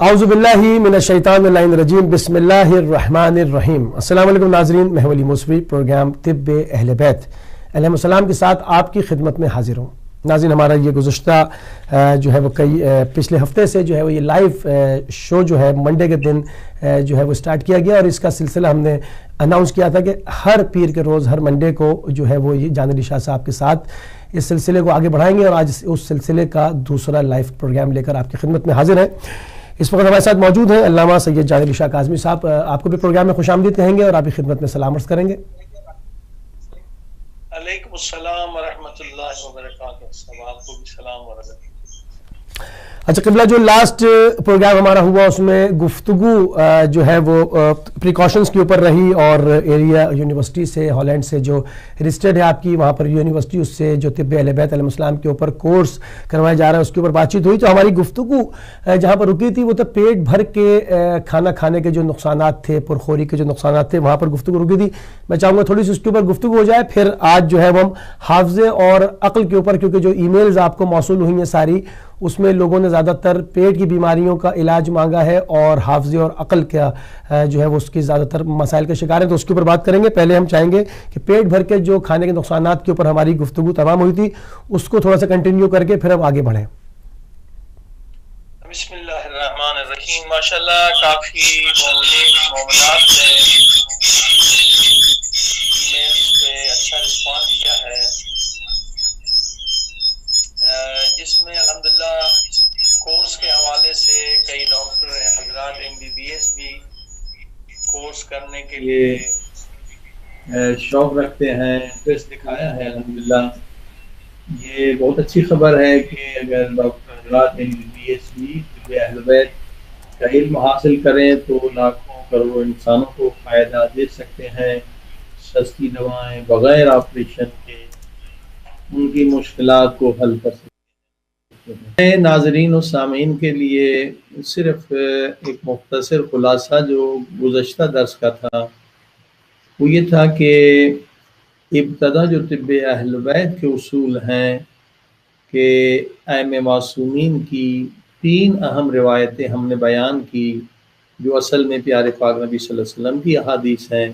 اعوذ باللہ من الشیطان الرجیم بسم اللہ الرحمن الرحیم۔ السلام علیکم ناظرین، میں ولی موسوی پروگرام طب اہل بیت علیہ السلام کے ساتھ آپ کی خدمت میں حاضر ہوں۔ ناظرین، ہمارا یہ گزشتہ جو ہے وہ پچھلے ہفتے سے جو ہے وہ یہ لائیو شو جو ہے منڈے کے دن جو ہے وہ سٹارٹ کیا گیا، اور اس کا سلسلہ ہم نے اناؤنس کیا تھا کہ ہر پیر کے روز ہر منڈے کو جو ہے وہ یہ جان علی شاہ صاحب کے ساتھ اس سلسلے کو آگے بڑھائیں گے، اور آج اس سلسلے کا دوسرا لائیو پروگرام لے کر آپ کی خدمت میں حاضر ہیں۔ اس وقت ہمارے ساتھ موجود ہیں علامہ سید جان علی شاہ کاظمی صاحب، آپ کو بھی پروگرام میں خوش آمدید کہیں گے اور آپ کی خدمت میں سلام عرض کریں گے۔ علیکم السلام ورحمۃ اللہ وبرکاتہ۔ آپ کو بھی سلام ورحمۃ۔ اچھا قبلہ، جو لاسٹ پروگرام ہمارا ہوا اس میں گفتگو جو ہے وہ پریکاشنز کے اوپر رہی، اور ایریا یونیورسٹی سے ہالینڈ سے جو رجسٹرڈ ہے آپ کی وہاں پر یونیورسٹی، اس سے جو طب اہل بیت علیہ السلام کے اوپر کورس کروایا جا رہا ہے اس کے اوپر بات چیت ہوئی۔ تو ہماری گفتگو جہاں پر رکی تھی وہ تو پیٹ بھر کے کھانا کھانے کے جو نقصانات تھے، پرخوری کے جو نقصانات تھے، وہاں پر گفتگو رکی تھی۔ میں چاہوں گا تھوڑی سی اس کے اوپر گفتگو ہو جائے، پھر آج جو ہے وہ ہم حافظے اور عقل کے اوپر، کیونکہ جو ای میلز آپ کو موصول ہوئی ہیں ساری، اس میں لوگوں نے زیادہ تر پیٹ کی بیماریوں کا علاج مانگا ہے، اور حافظے اور عقل کا جو ہے وہ اس کی زیادہ تر مسائل کا شکار ہیں، تو اس کے اوپر بات کریں گے۔ پہلے ہم چاہیں گے کہ پیٹ بھر کے جو کھانے کے نقصانات کے اوپر ہماری گفتگو تمام ہوئی تھی اس کو تھوڑا سا کنٹینیو کر کے پھر ہم آگے بڑھیں۔ بسم اللہ الرحمن الرحیم۔ ماشاءاللہ کافی مومنات نے ایمیل پہ اچھا رسپانس دیا ہے، جس میں الحمدللہ کورس کے حوالے سے کئی ڈاکٹر حضرات MBBS بھی کورس کرنے کے لیے شوق رکھتے ہیں، انٹرسٹ دکھایا ہے۔ الحمدللہ یہ بہت اچھی خبر ہے کہ اگر ڈاکٹر حضرات MBBS بھی طب اہل بیت کا علم حاصل کریں تو لاکھوں کروڑوں انسانوں کو فائدہ دے سکتے ہیں، سستی دوائیں بغیر آپریشن کے ان کی مشکلات کو حل کر سکتے ہیں۔ ناظرین و سامعین کے لیے صرف ایک مختصر خلاصہ جو گزشتہ درس کا تھا وہ یہ تھا کہ ابتدا جو طب اہل بیت کے اصول ہیں کہ ائمہ معصومین کی 3 اہم روایتیں ہم نے بیان کی، جو اصل میں پیارے پاک نبی صلی اللہ علیہ وسلم کی احادیث ہیں،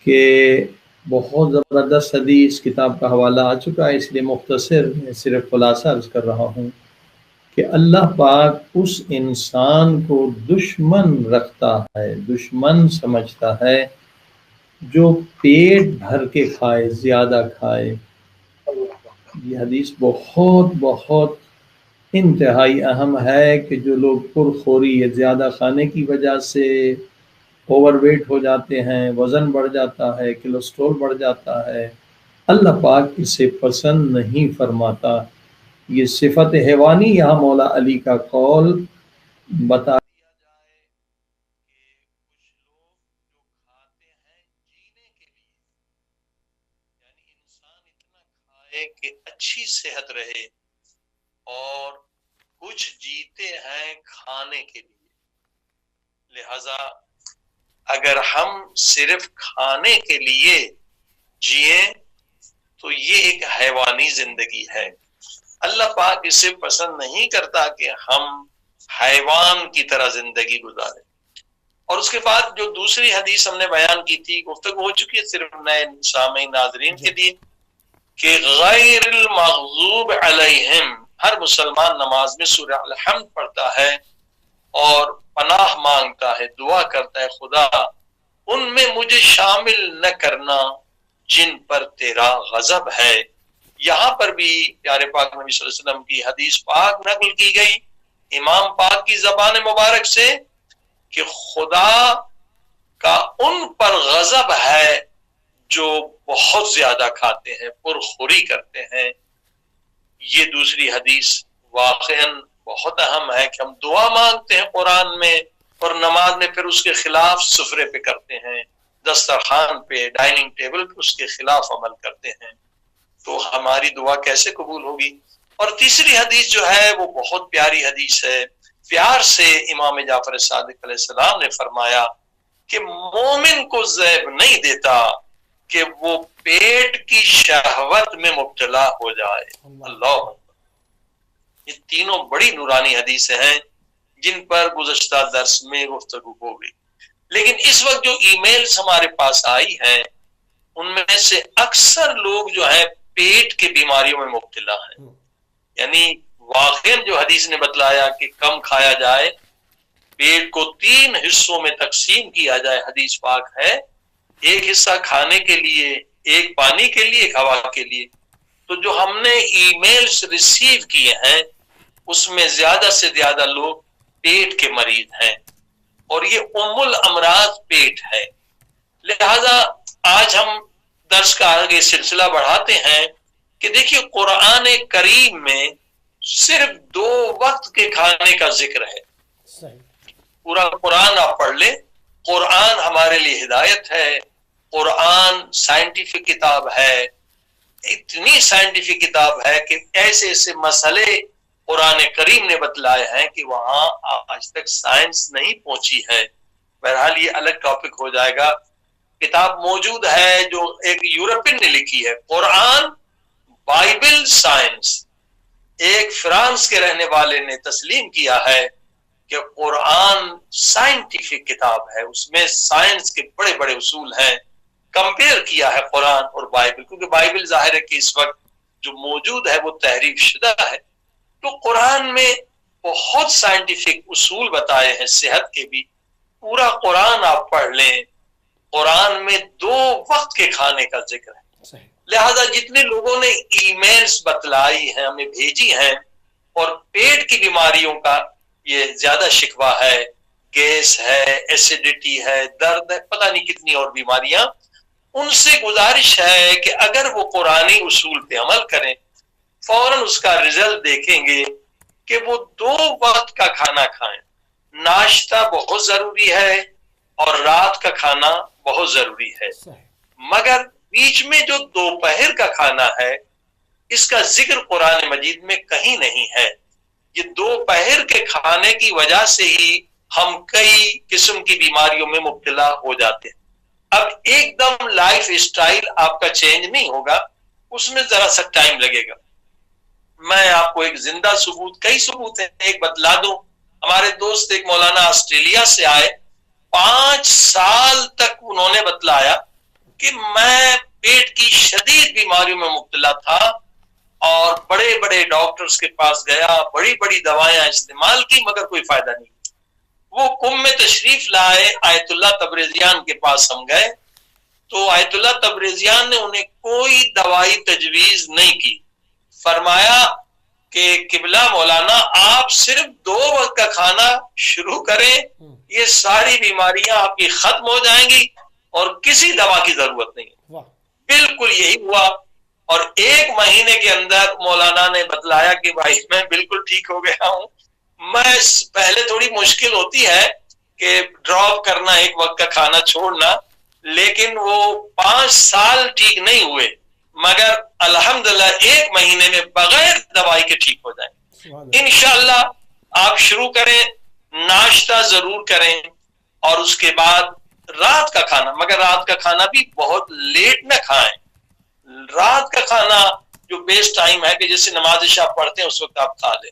کہ بہت زبردست حدیث کتاب کا حوالہ آ چکا ہے، اس لیے مختصر میں صرف خلاصہ عرض کر رہا ہوں کہ اللہ پاک اس انسان کو دشمن رکھتا ہے، دشمن سمجھتا ہے جو پیٹ بھر کے کھائے، زیادہ کھائے۔ یہ حدیث بہت بہت انتہائی اہم ہے کہ جو لوگ پرخوری یا زیادہ کھانے کی وجہ سے اوور ویٹ ہو جاتے ہیں، وزن بڑھ جاتا ہے، کولیسٹرول بڑھ جاتا ہے، اللہ پاک اسے پسند نہیں فرماتا۔ یہ صفت حیوانی یہاں مولا علی کا قول بتا دیا جائے کہ کچھ لوگ جو کھاتے ہیں جینے کے لیے، یعنی انسان اتنا کھائے کہ اچھی صحت رہے، اور کچھ جیتے ہیں کھانے کے لیے۔ لہذا اگر ہم صرف کھانے کے لیے جئیں تو یہ ایک حیوانی زندگی ہے۔ اللہ پاک اسے پسند نہیں کرتا کہ ہم حیوان کی طرح زندگی گزاریں۔ اور اس کے بعد جو دوسری حدیث ہم نے بیان کی تھی، گفتگو ہو چکی ہے، صرف نئے سامعین ناظرین کے لیے، کہ غیر المغضوب علیہم، ہر مسلمان نماز میں سورہ الحمد پڑھتا ہے اور پناہ مانگتا ہے، دعا کرتا ہے، خدا ان میں مجھے شامل نہ کرنا جن پر تیرا غضب ہے۔ یہاں پر بھی پیارے پاک نبی صلی اللہ علیہ وسلم کی حدیث پاک نقل کی گئی امام پاک کی زبان مبارک سے کہ خدا کا ان پر غضب ہے جو بہت زیادہ کھاتے ہیں، پرخوری کرتے ہیں۔ یہ دوسری حدیث واقعاً بہت اہم ہے کہ ہم دعا مانگتے ہیں قرآن میں، اور نماز میں پھر اس کے خلاف سفرے پہ کرتے ہیں، دسترخوان پہ، ڈائننگ ٹیبل پہ اس کے خلاف عمل کرتے ہیں، تو ہماری دعا کیسے قبول ہوگی؟ اور تیسری حدیث جو ہے وہ بہت پیاری حدیث ہے، پیار سے امام جعفر صادق علیہ السلام نے فرمایا کہ مومن کو زیب نہیں دیتا کہ وہ پیٹ کی شہوت میں مبتلا ہو جائے۔ اللہ، یہ تینوں بڑی نورانی حدیثیں ہیں۔ جن پر گزشتہ درس میں گفتگو ہو گئی. لیکن اس وقت جو ای میلز ہمارے پاس آئی ہیں ان میں سے اکثر لوگ جو ہیں پیٹ کی بیماریوں میں مبتلا ہیں. یعنی واقعاً جو حدیث نے بتلایا کہ کم کھایا جائے، پیٹ کو 3 حصوں میں تقسیم کیا جائے، حدیث پاک ہے، ایک حصہ کھانے کے لیے، ایک پانی کے لیے، ایک ہوا کے لیے. تو جو ہم نے ای میلز ریسیو کیے ہیں اس میں زیادہ سے زیادہ لوگ پیٹ کے مریض ہیں، اور یہ ام الامراض پیٹ ہے. لہذا آج ہم درس کا آگے سلسلہ بڑھاتے ہیں کہ دیکھیے قرآن کریم میں صرف 2 وقت کے کھانے کا ذکر ہے. پورا قرآن آپ پڑھ لیں، قرآن ہمارے لیے ہدایت ہے، قرآن سائنٹیفک کتاب ہے، اتنی سائنٹیفک کتاب ہے کہ ایسے ایسے مسئلے قرآن کریم نے بتلائے ہیں کہ وہاں آج تک سائنس نہیں پہنچی ہے. بہرحال یہ الگ ٹاپک ہو جائے گا. کتاب موجود ہے جو ایک یورپین نے لکھی ہے، قرآن بائبل سائنس. ایک فرانس کے رہنے والے نے تسلیم کیا ہے کہ قرآن سائنٹیفک کتاب ہے، اس میں سائنس کے بڑے بڑے اصول ہیں. کمپیئر کیا ہے قرآن اور بائبل، کیونکہ بائبل ظاہر ہے کہ اس وقت جو موجود ہے وہ تحریف شدہ ہے. تو قرآن میں بہت سائنٹیفک اصول بتائے ہیں، صحت کے بھی. پورا قرآن آپ پڑھ لیں، قرآن میں 2 وقت کے کھانے کا ذکر ہے. لہذا جتنے لوگوں نے ای میلز بتلائی ہیں، ہمیں بھیجی ہیں، اور پیٹ کی بیماریوں کا یہ زیادہ شکوہ ہے، گیس ہے، ایسیڈیٹی ہے، درد ہے، پتہ نہیں کتنی اور بیماریاں، ان سے گزارش ہے کہ اگر وہ قرآنی اصول پہ عمل کریں، فوراً اس کا رزلٹ دیکھیں گے کہ وہ 2 وقت کا کھانا کھائیں. ناشتہ بہت ضروری ہے اور رات کا کھانا بہت ضروری ہے، مگر بیچ میں جو دوپہر کا کھانا ہے اس کا ذکر قرآن مجید میں کہیں نہیں ہے. یہ دوپہر کے کھانے کی وجہ سے ہی ہم کئی قسم کی بیماریوں میں مبتلا ہو جاتے ہیں. اب ایک دم لائف اسٹائل آپ کا چینج نہیں ہوگا، اس میں ذرا سا ٹائم لگے گا. میں آپ کو ایک زندہ ثبوت، کئی ثبوت ہیں، ایک بتلا دوں. ہمارے دوست ایک مولانا آسٹریلیا سے آئے، 5 سال تک انہوں نے بتلایا کہ میں پیٹ کی شدید بیماریوں میں مبتلا تھا اور بڑے بڑے ڈاکٹرز کے پاس گیا، بڑی بڑی دوائیاں استعمال کی، مگر کوئی فائدہ نہیں. وہ قم میں تشریف لائے، آیت اللہ تبریزیان کے پاس ہم گئے تو آیت اللہ تبریزیان نے انہیں کوئی دوائی تجویز نہیں کی. فرمایا کہ قبلہ مولانا آپ صرف 2 وقت کا کھانا شروع کریں، یہ ساری بیماریاں آپ کی ختم ہو جائیں گی اور کسی دوا کی ضرورت نہیں. بالکل یہی ہوا، اور 1 مہینے کے اندر مولانا نے بتلایا کہ بھائی میں بالکل ٹھیک ہو گیا ہوں. میں پہلے تھوڑی مشکل ہوتی ہے کہ ڈراپ کرنا، 1 وقت کا کھانا چھوڑنا، لیکن وہ 5 سال ٹھیک نہیں ہوئے، مگر الحمدللہ 1 مہینے میں بغیر دوائی کے ٹھیک ہو جائیں. انشاءاللہ آپ شروع کریں، ناشتہ ضرور کریں، اور اس کے بعد رات کا کھانا، مگر رات کا کھانا بھی بہت لیٹ نہ کھائیں. رات کا کھانا جو بیسٹ ٹائم ہے کہ جیسے نماز عشاء پڑھتے ہیں اس وقت آپ کھا لیں.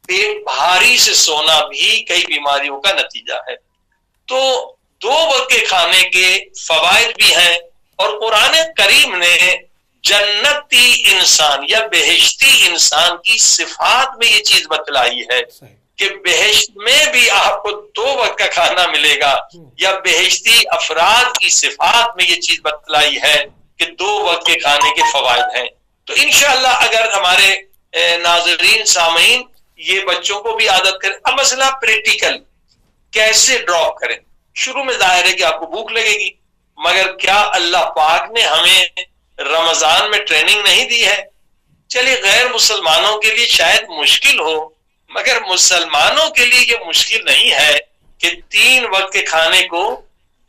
پیٹ بھاری سے سونا بھی کئی بیماریوں کا نتیجہ ہے. تو 2 وقت کے کھانے کے فوائد بھی ہیں، اور قرآن کریم نے جنتی انسان یا بہشتی انسان کی صفات میں یہ چیز بتلائی ہے کہ بہشت میں بھی آپ کو 2 وقت کا کھانا ملے گا، یا بہشتی افراد کی صفات میں یہ چیز بتلائی ہے کہ 2 وقت کے کھانے کے فوائد ہیں. تو انشاءاللہ اگر ہمارے ناظرین سامعین یہ بچوں کو بھی عادت کریں. اب مسئلہ پریکٹیکل کیسے ڈراپ کریں. شروع میں ظاہر ہے کہ آپ کو بھوک لگے گی، مگر کیا اللہ پاک نے ہمیں رمضان میں ٹریننگ نہیں دی ہے؟ چلیے غیر مسلمانوں کے لیے شاید مشکل ہو، مگر مسلمانوں کے لیے یہ مشکل نہیں ہے کہ 3 وقت کے کھانے کو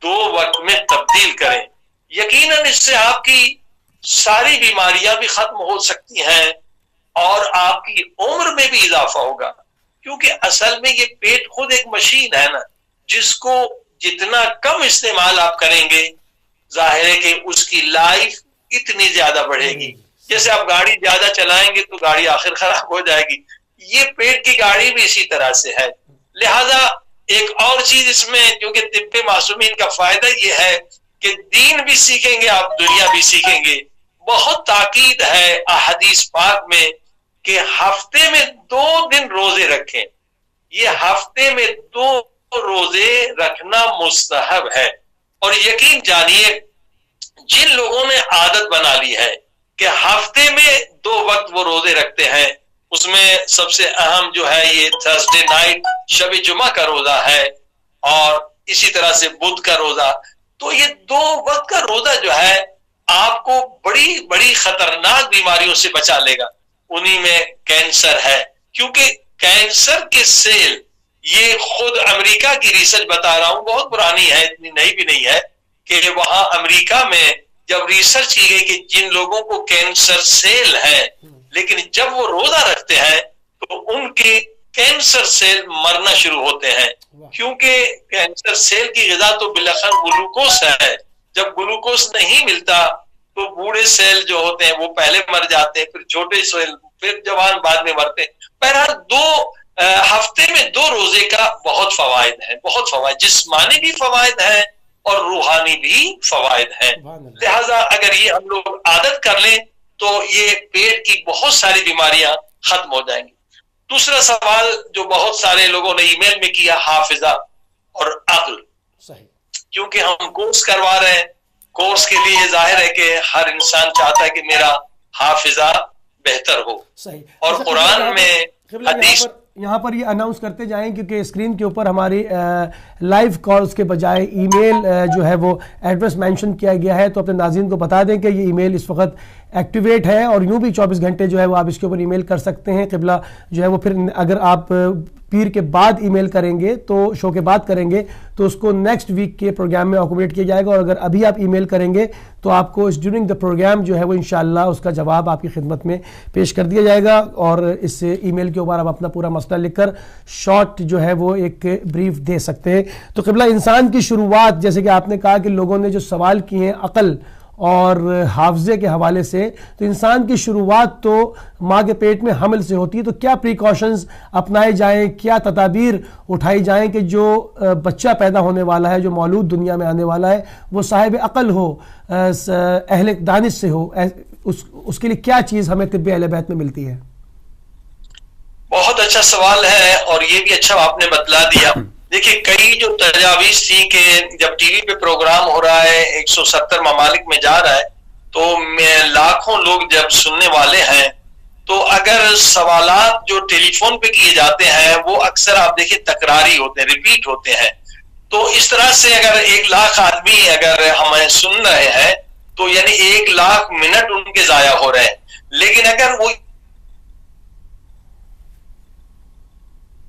2 وقت میں تبدیل کریں. یقیناً اس سے آپ کی ساری بیماریاں بھی ختم ہو سکتی ہیں اور آپ کی عمر میں بھی اضافہ ہوگا، کیونکہ اصل میں یہ پیٹ خود ایک مشین ہے نا، جس کو جتنا کم استعمال آپ کریں گے ظاہر ہے کہ اس کی لائف اتنی زیادہ بڑھے گی. جیسے آپ گاڑی زیادہ چلائیں گے تو گاڑی آخر خراب ہو جائے گی، یہ پیٹ کی گاڑی بھی اسی طرح سے ہے. لہذا ایک اور چیز اس میں، کیونکہ طب معصومین کا فائدہ یہ ہے کہ دین بھی سیکھیں گے آپ، دنیا بھی سیکھیں گے. بہت تاکید ہے احادیث پاک میں کہ ہفتے میں 2 دن روزے رکھیں. یہ ہفتے میں 2 روزے رکھنا مستحب ہے. اور یقین جانیے جن لوگوں نے عادت بنا لی ہے کہ ہفتے میں 2 وقت وہ روزے رکھتے ہیں، اس میں سب سے اہم جو ہے یہ تھرسڈے نائٹ شب جمعہ کا روزہ ہے، اور اسی طرح سے بدھ کا روزہ. تو یہ 2 وقت کا روزہ جو ہے آپ کو بڑی بڑی خطرناک بیماریوں سے بچا لے گا. انہی میں کینسر ہے، کیونکہ کینسر کے سیل، یہ خود امریکہ کی ریسرچ بتا رہا ہوں، بہت پرانی ہے، اتنی نئی بھی نہیں ہے، کہ وہاں امریکہ میں جب ریسرچ کی گئی کہ جن لوگوں کو کینسر سیل ہے لیکن جب وہ روزہ رکھتے ہیں تو ان کے کینسر سیل مرنا شروع ہوتے ہیں، کیونکہ کینسر سیل کی غذا تو بالاخر گلوکوز ہے. جب گلوکوز نہیں ملتا تو بوڑھے سیل جو ہوتے ہیں وہ پہلے مر جاتے ہیں، پھر چھوٹے سیل، پھر جوان بعد میں مرتے ہیں. بہرحال 2 ہفتے میں 2 روزے کا بہت فوائد ہے، بہت فوائد، جسمانی بھی فوائد ہیں اور روحانی بھی فوائد ہیں. لہذا اگر یہ ہم لوگ عادت کر لیں تو یہ پیٹ کی بہت ساری بیماریاں ختم ہو جائیں گی. دوسرا سوال جو بہت سارے لوگوں نے ای میل میں کیا، حافظہ اور عقل. صحیح. کیونکہ ہم کورس کروا رہے ہیں، کورس کے لیے ظاہر ہے کہ ہر انسان چاہتا ہے کہ میرا حافظہ بہتر ہو. صحیح. اور قرآن میں حدیث یہاں پر یہ اناؤنس کرتے جائیں، کیونکہ اسکرین کے اوپر ہماری لائیو کالز کے بجائے ای میل جو ہے وہ ایڈریس مینشن کیا گیا ہے، تو اپنے ناظرین کو بتا دیں کہ یہ ای میل اس وقت ایکٹیویٹ ہے اور یوں بھی 24 گھنٹے جو ہے وہ آپ اس کے اوپر ای میل کر سکتے ہیں. قبلہ جو ہے وہ پھر اگر آپ پیر کے بعد ای میل کریں گے تو شو کے بعد کریں گے تو اس کو نیکسٹ ویک کے پروگرام میں اکوموڈیٹ کیا جائے گا، اور اگر ابھی آپ ای میل کریں گے تو آپ کو ڈیورنگ دا پروگرام جو ہے وہ انشاءاللہ اس کا جواب آپ کی خدمت میں پیش کر دیا جائے گا. اور اس ای میل کے اوپر آپ اپنا پورا مسئلہ لکھ کر شارٹ جو ہے وہ ایک بریف دے سکتے ہیں. تو قبلہ انسان کی شروعات، جیسے کہ آپ نے کہا کہ لوگوں نے جو سوال کیے ہیں عقل اور حافظے کے حوالے سے، تو انسان کی شروعات تو ماں کے پیٹ میں حمل سے ہوتی ہے. تو کیا پریکاشنز اپنائے جائیں، کیا تدابیر اٹھائی جائیں کہ جو بچہ پیدا ہونے والا ہے، جو مولود دنیا میں آنے والا ہے، وہ صاحب عقل ہو، اہل دانش سے ہو، اس کے لیے کیا چیز ہمیں طب اہل بیت میں ملتی ہے؟ بہت اچھا سوال ہے، اور یہ بھی اچھا آپ نے بتلا دیا. دیکھیں کئی جو تجاویز تھی کہ جب ٹی وی پہ پروگرام ہو رہا ہے 170 ممالک میں جا رہا ہے تو لاکھوں لوگ جب سننے والے ہیں، تو اگر سوالات جو ٹیلی فون پہ کیے جاتے ہیں وہ اکثر آپ دیکھیں تکراری ہوتے ہیں، ریپیٹ ہوتے ہیں. تو اس طرح سے اگر 1 لاکھ آدمی اگر ہمیں سن رہے ہیں تو یعنی 1 لاکھ منٹ ان کے ضائع ہو رہے ہیں. لیکن اگر وہ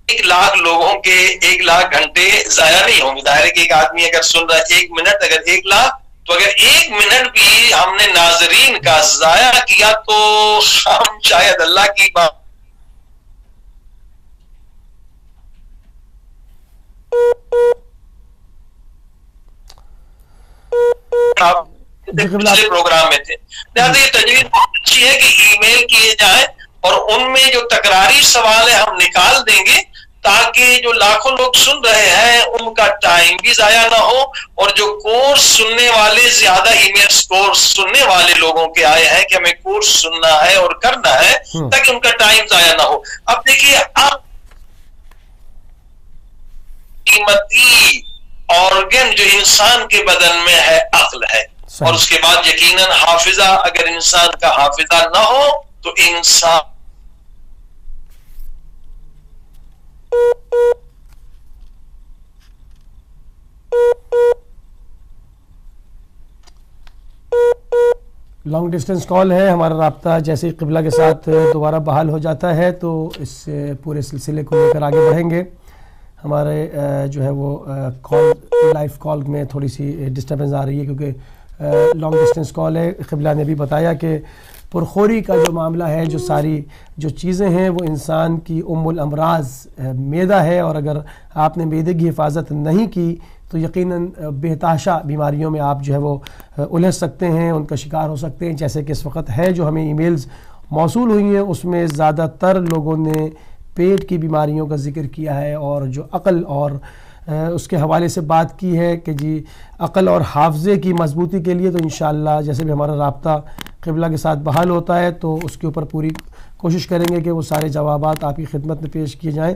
1 لاکھ لوگوں کے 1 لاکھ گھنٹے ضائع نہیں ہوں گے. ظاہر ہے کہ ایک آدمی اگر سن رہا ہے 1 منٹ، اگر 1 لاکھ، تو اگر 1 منٹ بھی ہم نے ناظرین کا ضائع کیا تو ہم شاید اللہ کی بات پچھلے پروگرام میں تھے. لہٰذا یہ تجویز بہت اچھی ہے کہ ای میل کیے جائیں اور ان میں جو تکراری سوال ہے ہم نکال دیں گے تاکہ جو لاکھوں لوگ سن رہے ہیں ان کا ٹائم بھی ضائع نہ ہو، اور جو کورس سننے والے زیادہ ای میل کورس سننے والے لوگوں کے آئے ہیں کہ ہمیں کورس سننا ہے اور کرنا ہے تاکہ ان کا ٹائم ضائع نہ ہو. اب دیکھیے آپ قیمتی آرگن جو انسان کے بدن میں ہے عقل ہے، اور اس کے بعد یقیناً حافظہ. اگر انسان کا حافظہ نہ ہو تو انسان لانگ ڈسٹنس کال ہے. ہمارا رابطہ جیسے ہی قبلہ کے ساتھ دوبارہ بحال ہو جاتا ہے تو اس پورے سلسلے کو لے کر آگے بڑھیں گے. ہمارے جو ہے وہ کال لائیو کال میں تھوڑی سی ڈسٹربنس آ رہی ہے کیونکہ لانگ ڈسٹنس کال ہے. قبلہ نے بھی بتایا کہ پرخوری کا جو معاملہ ہے، جو ساری جو چیزیں ہیں وہ انسان کی الامراض معدہ ہے، اور اگر آپ نے معدے کی حفاظت نہیں کی تو یقیناً بے-تحاشا بیماریوں میں آپ جو ہے وہ الجھ سکتے ہیں، ان کا شکار ہو سکتے ہیں. جیسے کہ اس وقت ہے جو ہمیں ای میلز موصول ہوئی ہیں اس میں زیادہ تر لوگوں نے پیٹ کی بیماریوں کا ذکر کیا ہے اور جو عقل اور اس کے حوالے سے بات کی ہے کہ جی عقل اور حافظے کی مضبوطی کے لیے تو انشاءاللہ جیسے بھی ہمارا رابطہ قبلہ کے ساتھ بحال ہوتا ہے تو اس کے اوپر پوری کوشش کریں گے کہ وہ سارے جوابات آپ کی خدمت میں پیش کیے جائیں.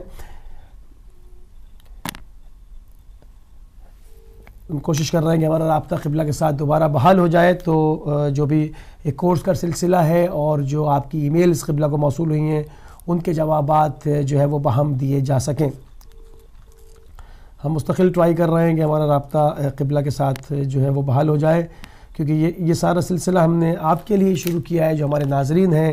کوشش کر رہے ہیں کہ ہمارا رابطہ قبلہ کے ساتھ دوبارہ بحال ہو جائے تو جو بھی ایک کورس کا سلسلہ ہے اور جو آپ کی ای میلز قبلہ کو موصول ہوئی ہیں ان کے جوابات جو ہے وہ باہم دیے جا سکیں. ہم مستقل ٹرائی کر رہے ہیں کہ ہمارا رابطہ قبلہ کے ساتھ جو ہے وہ بحال ہو جائے کیونکہ یہ سارا سلسلہ ہم نے آپ کے لیے شروع کیا ہے جو ہمارے ناظرین ہیں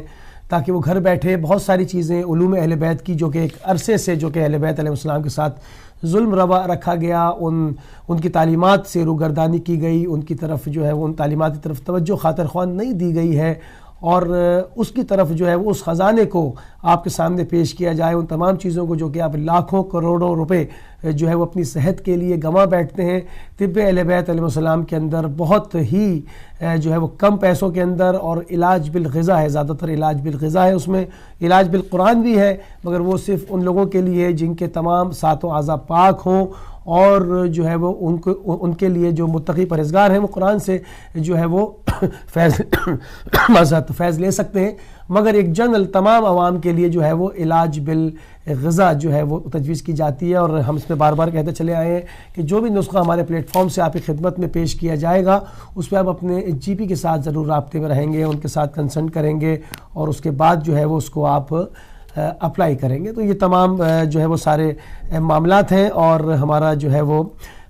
تاکہ وہ گھر بیٹھے بہت ساری چیزیں علوم اہل بیت کی جو کہ ایک عرصے سے جو کہ اہل بیت علیہ السلام کے ساتھ ظلم روا رکھا گیا ان کی تعلیمات سے روگردانی کی گئی ان کی طرف جو ہے وہ ان تعلیمات کی طرف توجہ خاطر خوان نہیں دی گئی ہے اور اس کی طرف جو ہے وہ اس خزانے کو آپ کے سامنے پیش کیا جائے ان تمام چیزوں کو جو کہ آپ لاکھوں کروڑوں روپے جو ہے وہ اپنی صحت کے لیے گنوا بیٹھتے ہیں. طب اہل بیت علیہ السلام کے اندر بہت ہی جو ہے وہ کم پیسوں کے اندر اور علاج بالغذا ہے زیادہ تر علاج بالغذا ہے اس میں علاج بالقرآن بھی ہے مگر وہ صرف ان لوگوں کے لیے جن کے تمام ساتوں اعضاء پاک ہوں اور جو ہے وہ ان کے لیے جو متقی پرہیزگار ہیں وہ قرآن سے جو ہے وہ فیض لے سکتے ہیں مگر ایک جنرل تمام عوام کے لیے جو ہے وہ علاج بالغذا جو ہے وہ تجویز کی جاتی ہے. اور ہم اس میں بار بار کہتے چلے آئے ہیں کہ جو بھی نسخہ ہمارے پلیٹ فارم سے آپ کی خدمت میں پیش کیا جائے گا اس پہ آپ اپنے جی پی کے ساتھ ضرور رابطے میں رہیں گے ان کے ساتھ کنسلٹ کریں گے اور اس کے بعد جو ہے وہ اس کو آپ اپلائی کریں گے. تو یہ تمام جو ہے وہ سارے معاملات ہیں اور ہمارا جو ہے وہ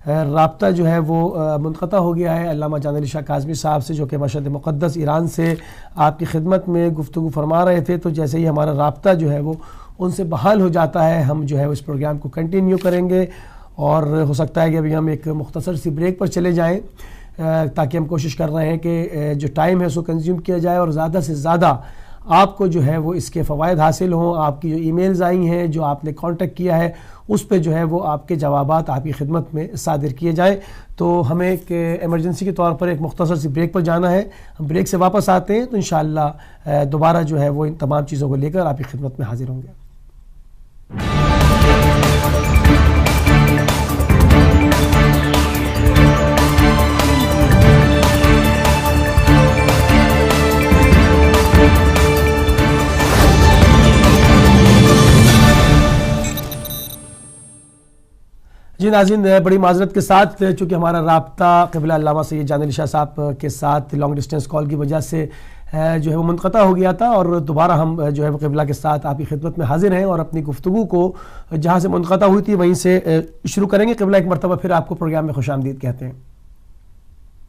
رابطہ جو ہے وہ منقطع ہو گیا ہے علامہ جان علی شاہ کاظمی صاحب سے جو کہ مشہد مقدس ایران سے آپ کی خدمت میں گفتگو فرما رہے تھے. تو جیسے ہی ہمارا رابطہ جو ہے وہ ان سے بحال ہو جاتا ہے ہم جو ہے اس پروگرام کو کنٹینیو کریں گے اور ہو سکتا ہے کہ ابھی ہم ایک مختصر سی بریک پر چلے جائیں تاکہ ہم کوشش کر رہے ہیں کہ جو ٹائم ہے اس کو کنزیوم کیا جائے اور زیادہ سے زیادہ آپ کو جو ہے وہ اس کے فوائد حاصل ہوں. آپ کی جو ای میلز آئی ہیں جو آپ نے کانٹیکٹ کیا ہے اس پہ جو ہے وہ آپ کے جوابات آپ کی خدمت میں صادر کیے جائیں. تو ہمیں ایک ایمرجنسی کے طور پر ایک مختصر سی بریک پر جانا ہے. ہم بریک سے واپس آتے ہیں تو انشاءاللہ دوبارہ جو ہے وہ ان تمام چیزوں کو لے کر آپ کی خدمت میں حاضر ہوں گے. جی ناظرین بڑی معذرت کے ساتھ چونکہ ہمارا رابطہ قبلہ علامہ سید جان علی شاہ صاحب کے ساتھ لانگ ڈسٹینس کال کی وجہ سے جو ہے وہ منقطع ہو گیا تھا اور دوبارہ ہم جو ہے وہ قبلہ کے ساتھ آپ کی خدمت میں حاضر ہیں اور اپنی گفتگو کو جہاں سے منقطع ہوئی تھی وہیں سے شروع کریں گے. قبلہ ایک مرتبہ پھر آپ کو پروگرام میں خوش آمدید کہتے ہیں.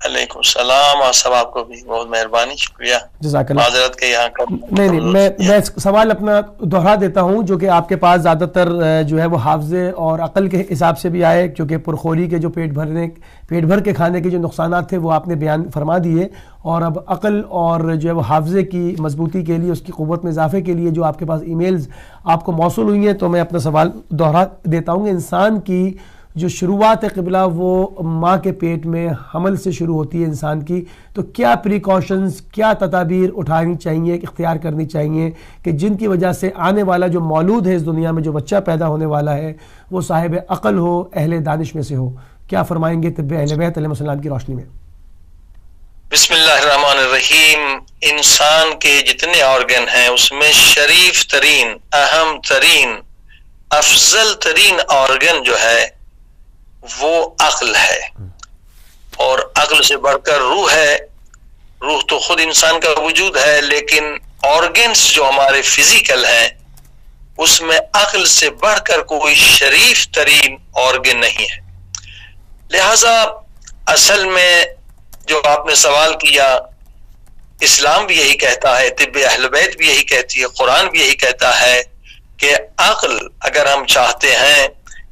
علیکم السلام اور سب آپ کو بھی بہت مہربانی شکریہ جزاک اللہ. معذرت کے یہاں نہیں میں سوال اپنا دہرا دیتا ہوں جو کہ آپ کے پاس زیادہ تر جو ہے وہ حافظے اور عقل کے حساب سے بھی آئے کیونکہ پرخوری کے جو پیٹ بھر کے کھانے کے جو نقصانات تھے وہ آپ نے بیان فرما دیے اور اب عقل اور جو ہے وہ حافظے کی مضبوطی کے لیے اس کی قوت میں اضافے کے لیے جو آپ کے پاس ای میلز آپ کو موصول ہوئی ہیں تو میں اپنا سوال دہرا دیتا ہوں کہ انسان کی جو شروعات قبلہ وہ ماں کے پیٹ میں حمل سے شروع ہوتی ہے انسان کی تو کیا پریکاشنز کیا تدابیر اٹھانی چاہیے اختیار کرنی چاہیے کہ جن کی وجہ سے آنے والا جو مولود ہے اس دنیا میں جو بچہ پیدا ہونے والا ہے وہ صاحب عقل ہو اہل دانش میں سے ہو. کیا فرمائیں گے طب اہل بیت علیہ السلام کی روشنی میں؟ بسم اللہ الرحمن الرحیم. انسان کے جتنے آرگن ہیں اس میں شریف ترین اہم ترین افضل ترین آرگن جو ہے وہ عقل ہے اور عقل سے بڑھ کر روح ہے. روح تو خود انسان کا وجود ہے لیکن آرگنز جو ہمارے فزیکل ہیں اس میں عقل سے بڑھ کر کوئی شریف ترین آرگن نہیں ہے. لہذا اصل میں جو آپ نے سوال کیا اسلام بھی یہی کہتا ہے طب اہل بیت بھی یہی کہتی ہے قرآن بھی یہی کہتا ہے کہ عقل اگر ہم چاہتے ہیں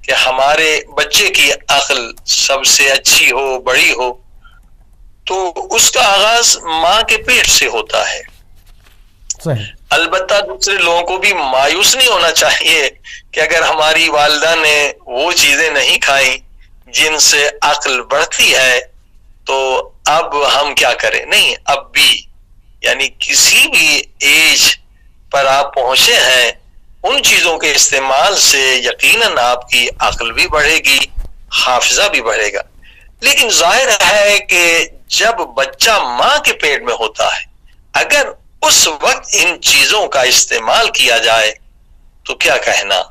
کہ ہمارے بچے کی عقل سب سے اچھی ہو بڑی ہو تو اس کا آغاز ماں کے پیٹ سے ہوتا ہے. صحیح. البتہ دوسرے لوگوں کو بھی مایوس نہیں ہونا چاہیے کہ اگر ہماری والدہ نے وہ چیزیں نہیں کھائیں جن سے عقل بڑھتی ہے تو اب ہم کیا کریں. نہیں، اب بھی یعنی کسی بھی ایج پر آپ پہنچے ہیں ان چیزوں کے استعمال سے یقیناً آپ کی عقل بھی بڑھے گی، حافظہ بھی بڑھے گا. لیکن ظاہر ہے کہ جب بچہ ماں کے پیٹ میں ہوتا ہے، اگر اس وقت ان چیزوں کا استعمال کیا جائے تو کیا کہنا،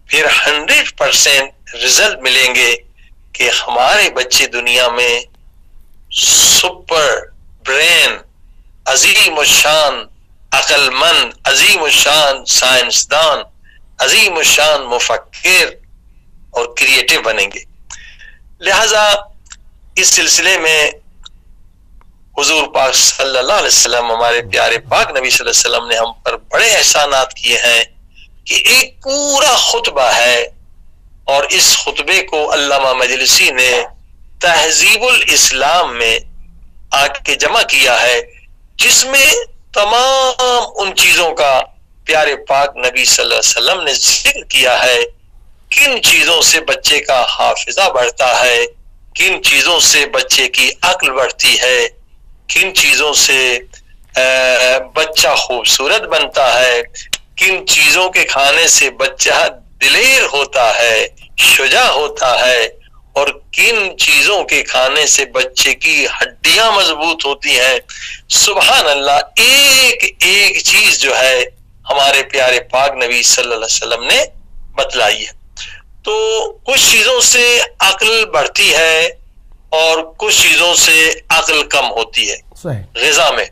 پھر 100% رزلٹ ملیں گے کہ ہمارے بچے دنیا میں سپر برین، عظیم الشان عقل مند، عظیم الشان سائنسدان، عظیم الشان مفکر اور کریٹو بنیں گے. لہذا اس سلسلے میں حضور پاک صلی اللہ علیہ وسلم، ہمارے پیارے پاک نبی صلی اللہ علیہ وسلم نے ہم پر بڑے احسانات کیے ہیں کہ ایک پورا خطبہ ہے، اور اس خطبے کو علامہ مجلسی نے تہذیب الاسلام میں آ کے جمع کیا ہے، جس میں تمام ان چیزوں کا پیارے پاک نبی صلی اللہ علیہ وسلم نے ذکر کیا ہے، کن چیزوں سے بچے کا حافظہ بڑھتا ہے، کن چیزوں سے بچے کی عقل بڑھتی ہے، کن چیزوں سے بچہ خوبصورت بنتا ہے، کن چیزوں کے کھانے سے بچہ دلیر ہوتا ہے، شجاع ہوتا ہے، اور کن چیزوں کے کھانے سے بچے کی ہڈیاں مضبوط ہوتی ہیں. سبحان اللہ، ایک ایک چیز جو ہے ہمارے پیارے پاک نبی صلی اللہ علیہ وسلم نے بتلائی ہے. تو کچھ چیزوں سے عقل بڑھتی ہے اور کچھ چیزوں سے عقل کم ہوتی ہے غذا میں.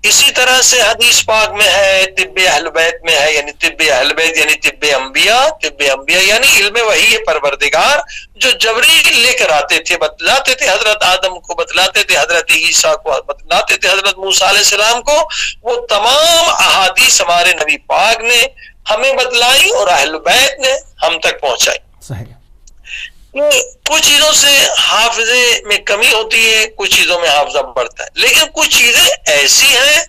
اسی طرح سے حدیث پاک میں ہے، طب اہل بیت میں ہے، یعنی طب اہل بیت یعنی طب انبیاء یعنی علم وحی پروردگار جو جبریل لے کر آتے تھے، بتلاتے تھے حضرت آدم کو، بتلاتے تھے حضرت عیسیٰ کو، بتلاتے تھے حضرت موسیٰ علیہ السلام کو. وہ تمام احادیث ہمارے نبی پاک نے ہمیں بتلائی اور اہل بیت نے ہم تک پہنچائی. کچھ چیزوں سے حافظے میں کمی ہوتی ہے، کچھ چیزوں میں حافظہ بڑھتا ہے، لیکن کچھ چیزیں ایسی ہیں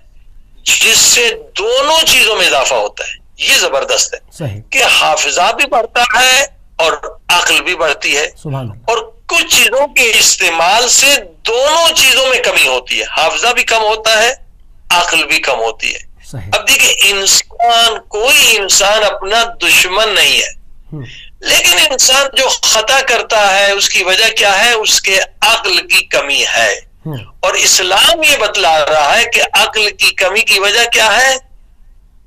جس سے دونوں چیزوں میں اضافہ ہوتا ہے. یہ زبردست ہے کہ حافظہ بھی بڑھتا ہے اور عقل بھی بڑھتی ہے. اور کچھ چیزوں کے استعمال سے دونوں چیزوں میں کمی ہوتی ہے، حافظہ بھی کم ہوتا ہے، عقل بھی کم ہوتی ہے. اب دیکھیں، کوئی انسان اپنا دشمن نہیں ہے، لیکن انسان جو خطا کرتا ہے اس کی وجہ کیا ہے؟ اس کے عقل کی کمی ہے. اور اسلام یہ بتلا رہا ہے کہ عقل کی کمی کی وجہ کیا ہے؟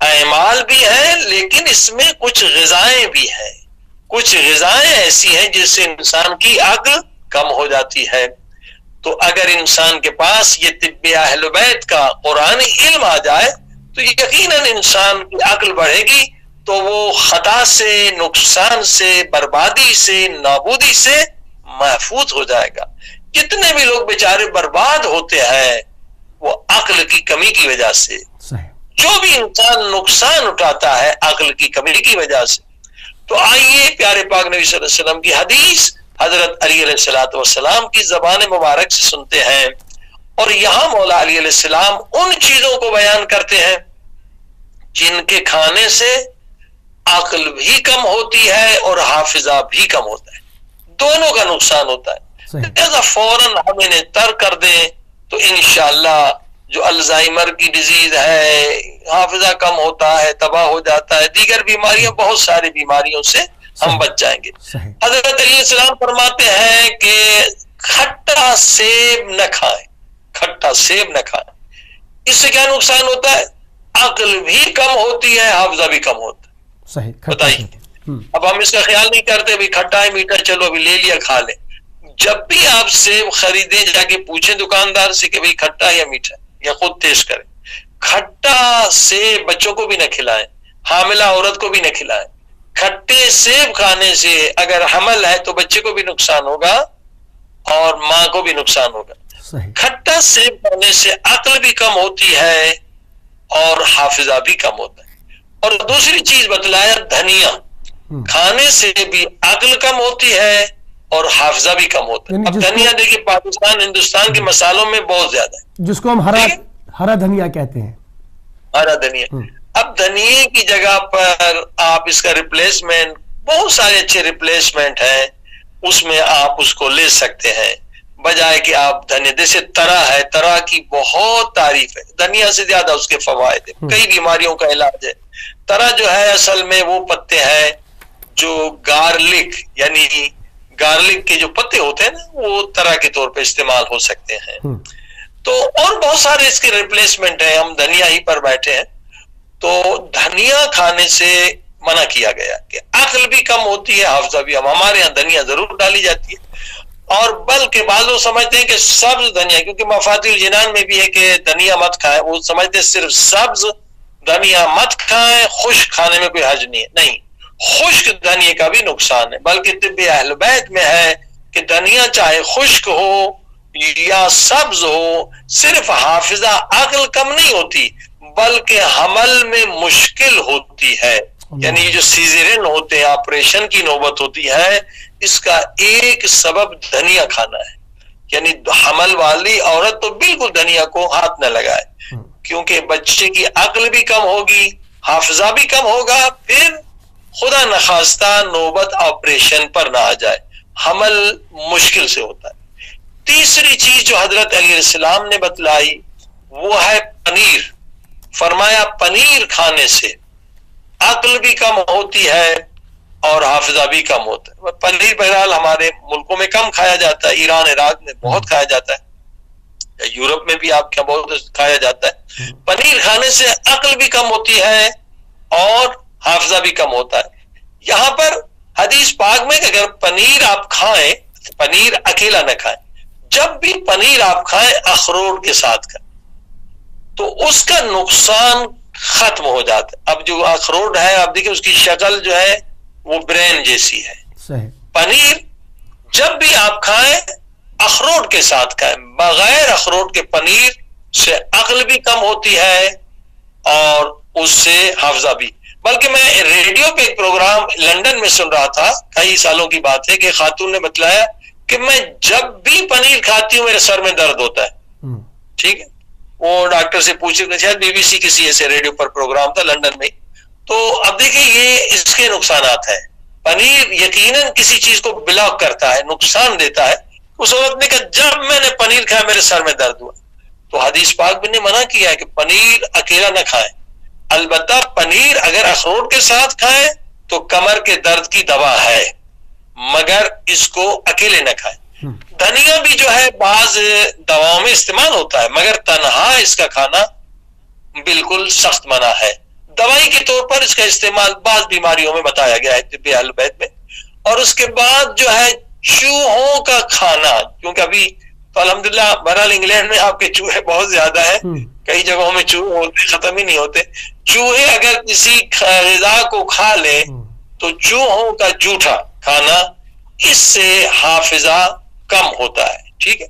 اعمال بھی ہے، لیکن اس میں کچھ غذائیں بھی ہیں. کچھ غذائیں ایسی ہیں جس سے انسان کی عقل کم ہو جاتی ہے. تو اگر انسان کے پاس یہ طب اہل بیت کا قرآنی علم آ جائے تو یقیناً انسان کی عقل بڑھے گی، تو وہ خطا سے، نقصان سے، بربادی سے، نابودی سے محفوظ ہو جائے گا. جتنے بھی لوگ بیچارے برباد ہوتے ہیں وہ عقل کی کمی کی وجہ سے. جو بھی انسان نقصان اٹھاتا ہے عقل کی کمی کی وجہ سے. تو آئیے پیارے پاک نبی صلی اللہ علیہ وسلم کی حدیث حضرت علی علیہ السلام کی زبان مبارک سے سنتے ہیں. اور یہاں مولا علی علیہ السلام ان چیزوں کو بیان کرتے ہیں جن کے کھانے سے عقل بھی کم ہوتی ہے اور حافظہ بھی کم ہوتا ہے، دونوں کا نقصان ہوتا ہے. لہذا فوراً ہم انہیں ترک کر دیں تو انشاءاللہ جو الزائمر کی ڈیزیز ہے، حافظہ کم ہوتا ہے، تباہ ہو جاتا ہے، دیگر بیماریاں، بہت ساری بیماریوں سے ہم بچ جائیں گے. حضرت علیہ السلام فرماتے ہیں کہ کھٹا سیب نہ کھائیں، کھٹا سیب نہ کھائیں. اس سے کیا نقصان ہوتا ہے؟ عقل بھی کم ہوتی ہے، حافظہ بھی کم ہوتا ہے. بتائیے، اب ہم اس کا خیال نہیں کرتے بھی کھٹا ہے میٹھا، چلو ابھی لے لیا کھا لیں. جب بھی آپ سیب خریدیں جا کے پوچھیں دکاندار سے کہ بھئی کھٹا یا میٹھا، یا خود ٹیسٹ کریں. کھٹا سیب بچوں کو بھی نہ کھلائیں، حاملہ عورت کو بھی نہ کھلائیں. کھٹے سیب کھانے سے اگر حمل ہے تو بچے کو بھی نقصان ہوگا اور ماں کو بھی نقصان ہوگا. کھٹا سیب کھانے سے عقل بھی کم ہوتی ہے اور حافظہ بھی کم ہوتا ہے. اور دوسری چیز بتلایا دھنیا، کھانے سے بھی عقل کم ہوتی ہے اور حافظہ بھی کم ہوتا ہے. اب دھنیا دیکھیے پاکستان، ہندوستان کے مسالوں میں بہت زیادہ ہے، جس کو ہم ہرا دھنیا کہتے ہیں، ہرا دھنیا. اب دھنیے کی جگہ پر آپ اس کا ریپلیسمنٹ، بہت سارے اچھے ریپلیسمنٹ ہیں، اس میں آپ اس کو لے سکتے ہیں بجائے کہ آپ دھنیا. جیسے ترا ہے، ترا کی بہت تعریف ہے، دھنیا سے زیادہ اس کے فوائد ہیں، کئی بیماریوں کا علاج ہے. طرح جو ہے اصل میں وہ پتے ہیں جو گارلک، یعنی گارلک کے جو پتے ہوتے ہیں نا، وہ طرح کے طور پہ استعمال ہو سکتے ہیں. تو اور بہت سارے اس کے ریپلیسمنٹ ہیں، ہم دھنیا ہی پر بیٹھے ہیں. تو دھنیا کھانے سے منع کیا گیا کہ عقل بھی کم ہوتی ہے، حافظہ بھی. ہمارے یہاں دھنیا ضرور ڈالی جاتی ہے، اور بلکہ بعض لوگ سمجھتے ہیں کہ سبز دھنیا، کیونکہ مفاتیح الجنان میں بھی ہے کہ دھنیا مت کھائیں، وہ سمجھتے ہیں صرف سبز دھنیا مت کھائیں، خشک کھانے میں کوئی حرج نہیں ہے. نہیں، خشک دھنیا کا بھی نقصان ہے، بلکہ طب اہل بیت میں ہے کہ دھنیا چاہے خشک ہو یا سبز ہو، صرف حافظہ عقل کم نہیں ہوتی بلکہ حمل میں مشکل ہوتی ہے. یعنی جو سیزرین ہوتے ہیں، آپریشن کی نوبت ہوتی ہے، اس کا ایک سبب دھنیا کھانا ہے. یعنی حمل والی عورت تو بالکل دھنیا کو ہاتھ نہ لگائے، کیونکہ بچے کی عقل بھی کم ہوگی، حافظہ بھی کم ہوگا، پھر خدا نخواستہ نوبت آپریشن پر نہ آ جائے، حمل مشکل سے ہوتا ہے. تیسری چیز جو حضرت علیہ السلام نے بتلائی وہ ہے پنیر. فرمایا پنیر کھانے سے عقل بھی کم ہوتی ہے اور حافظہ بھی کم ہوتا ہے. پنیر بہرحال ہمارے ملکوں میں کم کھایا جاتا ہے، ایران عراق میں بہت کھایا جاتا ہے، یورپ میں بھی آپ کے بہت کھایا جاتا ہے. پنیر کھانے سے عقل بھی کم ہوتی ہے اور حافظہ بھی کم ہوتا ہے. یہاں پر حدیث پاک میں کہ اگر پنیر آپ کھائیں، پنیر اکیلا نہ کھائیں، جب بھی پنیر آپ کھائیں اخروٹ کے ساتھ کھائیں تو اس کا نقصان ختم ہو جاتا ہے. اب جو اخروٹ ہے آپ دیکھیں اس کی شکل جو ہے وہ برین جیسی ہے. صحیح. پنیر جب بھی آپ کھائیں اخروٹ کے ساتھ کھائیں، بغیر اخروٹ کے پنیر سے عقل بھی کم ہوتی ہے اور اس سے حافظہ بھی. بلکہ میں ریڈیو پہ ایک پروگرام لندن میں سن رہا تھا، کئی سالوں کی بات ہے، کہ خاتون نے بتلایا کہ میں جب بھی پنیر کھاتی ہوں میرے سر میں درد ہوتا ہے. ٹھیک ہے، وہ ڈاکٹر سے پوچھے، شاید بی بی سی کسی ایسے ریڈیو پر پروگرام تھا لندن میں. تو اب دیکھیں یہ اس کے نقصانات ہیں. پنیر یقیناً کسی چیز کو بلاک کرتا ہے، نقصان دیتا ہے. اس وقت نے کہا جب میں نے پنیر کھایا میرے سر میں درد ہوا. تو حدیث پاک بھی نے منع کیا ہے کہ پنیر اکیلا نہ کھائیں. البتہ پنیر اگر اخروٹ کے ساتھ کھائیں تو کمر کے درد کی دوا ہے، مگر اس کو اکیلے نہ کھائیں. دھنیا بھی جو ہے بعض دواؤں میں استعمال ہوتا ہے، مگر تنہا اس کا کھانا بالکل سخت منع ہے. دوائی کے طور پر اس کا استعمال بعض بیماریوں میں بتایا گیا ہے طب اہل بیت میں. اور اس کے بعد جو ہے چوہوں کا کھانا، کیونکہ ابھی تو الحمدللہ بہرحال انگلینڈ میں آپ کے چوہے بہت زیادہ ہیں، کئی جگہوں میں چوہے ہوتے ختم ہی نہیں ہوتے. چوہے اگر کسی غذا کو کھا لے تو چوہوں کا جوٹا کھانا، اس سے حافظہ کم ہوتا ہے. ٹھیک ہے.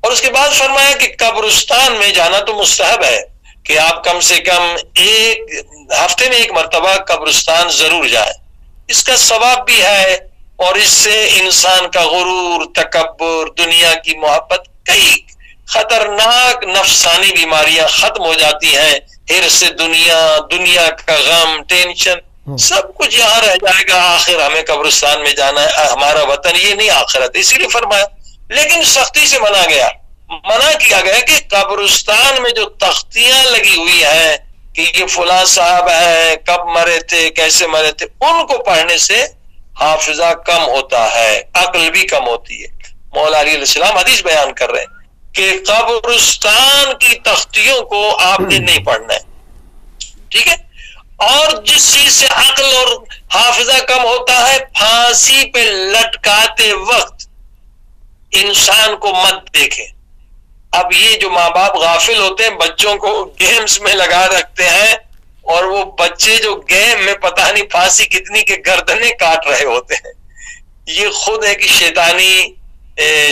اور اس کے بعد فرمایا کہ قبرستان میں جانا تو مستحب ہے کہ آپ کم سے کم ایک ہفتے میں ایک مرتبہ قبرستان ضرور جائیں. اس کا ثواب بھی ہے اور اس سے انسان کا غرور، تکبر، دنیا کی محبت، کئی خطرناک نفسانی بیماریاں ختم ہو جاتی ہیں. حرص دنیا، دنیا کا غم، ٹینشن، سب کچھ یہاں رہ جائے گا. آخر ہمیں قبرستان میں جانا ہے، ہمارا وطن یہ نہیں آخرت. اسی لیے فرمایا، لیکن سختی سے منع کیا گیا کہ قبرستان میں جو تختیاں لگی ہوئی ہیں کہ یہ فلاں صاحب ہے، کب مرے تھے، کیسے مرے تھے، ان کو پڑھنے سے حافظہ کم ہوتا ہے، عقل بھی کم ہوتی ہے. مولا علی علیہ السلام حدیث بیان کر رہے ہیں کہ قبرستان کی تختیوں کو آپ نے نہیں پڑھنا ہے. ٹھیک ہے. اور جس چیز سے عقل اور حافظہ کم ہوتا ہے، پھانسی پہ لٹکاتے وقت انسان کو مت دیکھیں. اب یہ جو ماں باپ غافل ہوتے ہیں، بچوں کو گیمز میں لگا رکھتے ہیں، اور وہ بچے جو گیم میں پتہ نہیں پھانسی کتنی کے گردنیں کاٹ رہے ہوتے ہیں. یہ خود ہے کہ شیطانی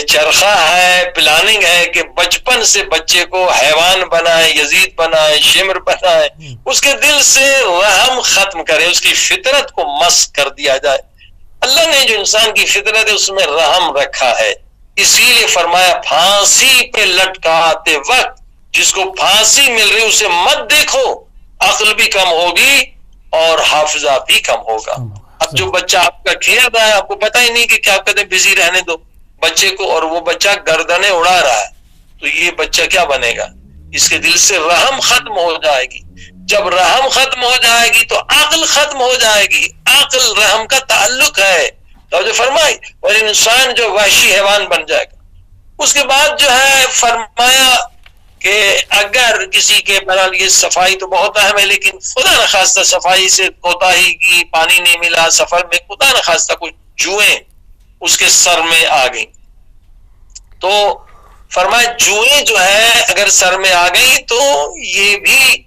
چرخہ ہے، پلاننگ ہے کہ بچپن سے بچے کو حیوان بنائے، یزید بنائے، شمر بنائے، اس کے دل سے رحم ختم کرے، اس کی فطرت کو مسخ کر دیا جائے. اللہ نے جو انسان کی فطرت ہے اس میں رحم رکھا ہے، اسی لیے فرمایا پھانسی پہ لٹکاتے وقت جس کو پھانسی مل رہی اسے مت دیکھو، عقل بھی کم ہوگی اور حافظہ بھی کم ہوگا. اب جو بچہ آپ کا کھیل رہا ہے، آپ کو پتہ ہی نہیں کہ کیا کہتے ہیں بزی رہنے دو بچے کو، اور وہ بچہ گردنیں اڑا رہا ہے، تو یہ بچہ کیا بنے گا؟ اس کے دل سے رحم ختم ہو جائے گی. جب رحم ختم ہو جائے گی تو عقل ختم ہو جائے گی. عقل رحم کا تعلق ہے. تو جو فرمائی اور انسان جو وحشی حیوان بن جائے گا. اس کے بعد جو ہے فرمایا کہ اگر کسی کے بہرحال یہ صفائی تو بہت اہم ہے، لیکن خدا نخواستہ صفائی سے کوتاہی کی، پانی نہیں ملا سفر میں، خدا نخواستہ کچھ جوئیں اس کے سر میں آ گئی، تو فرمایا جوئیں جو ہے اگر سر میں آ گئی تو یہ بھی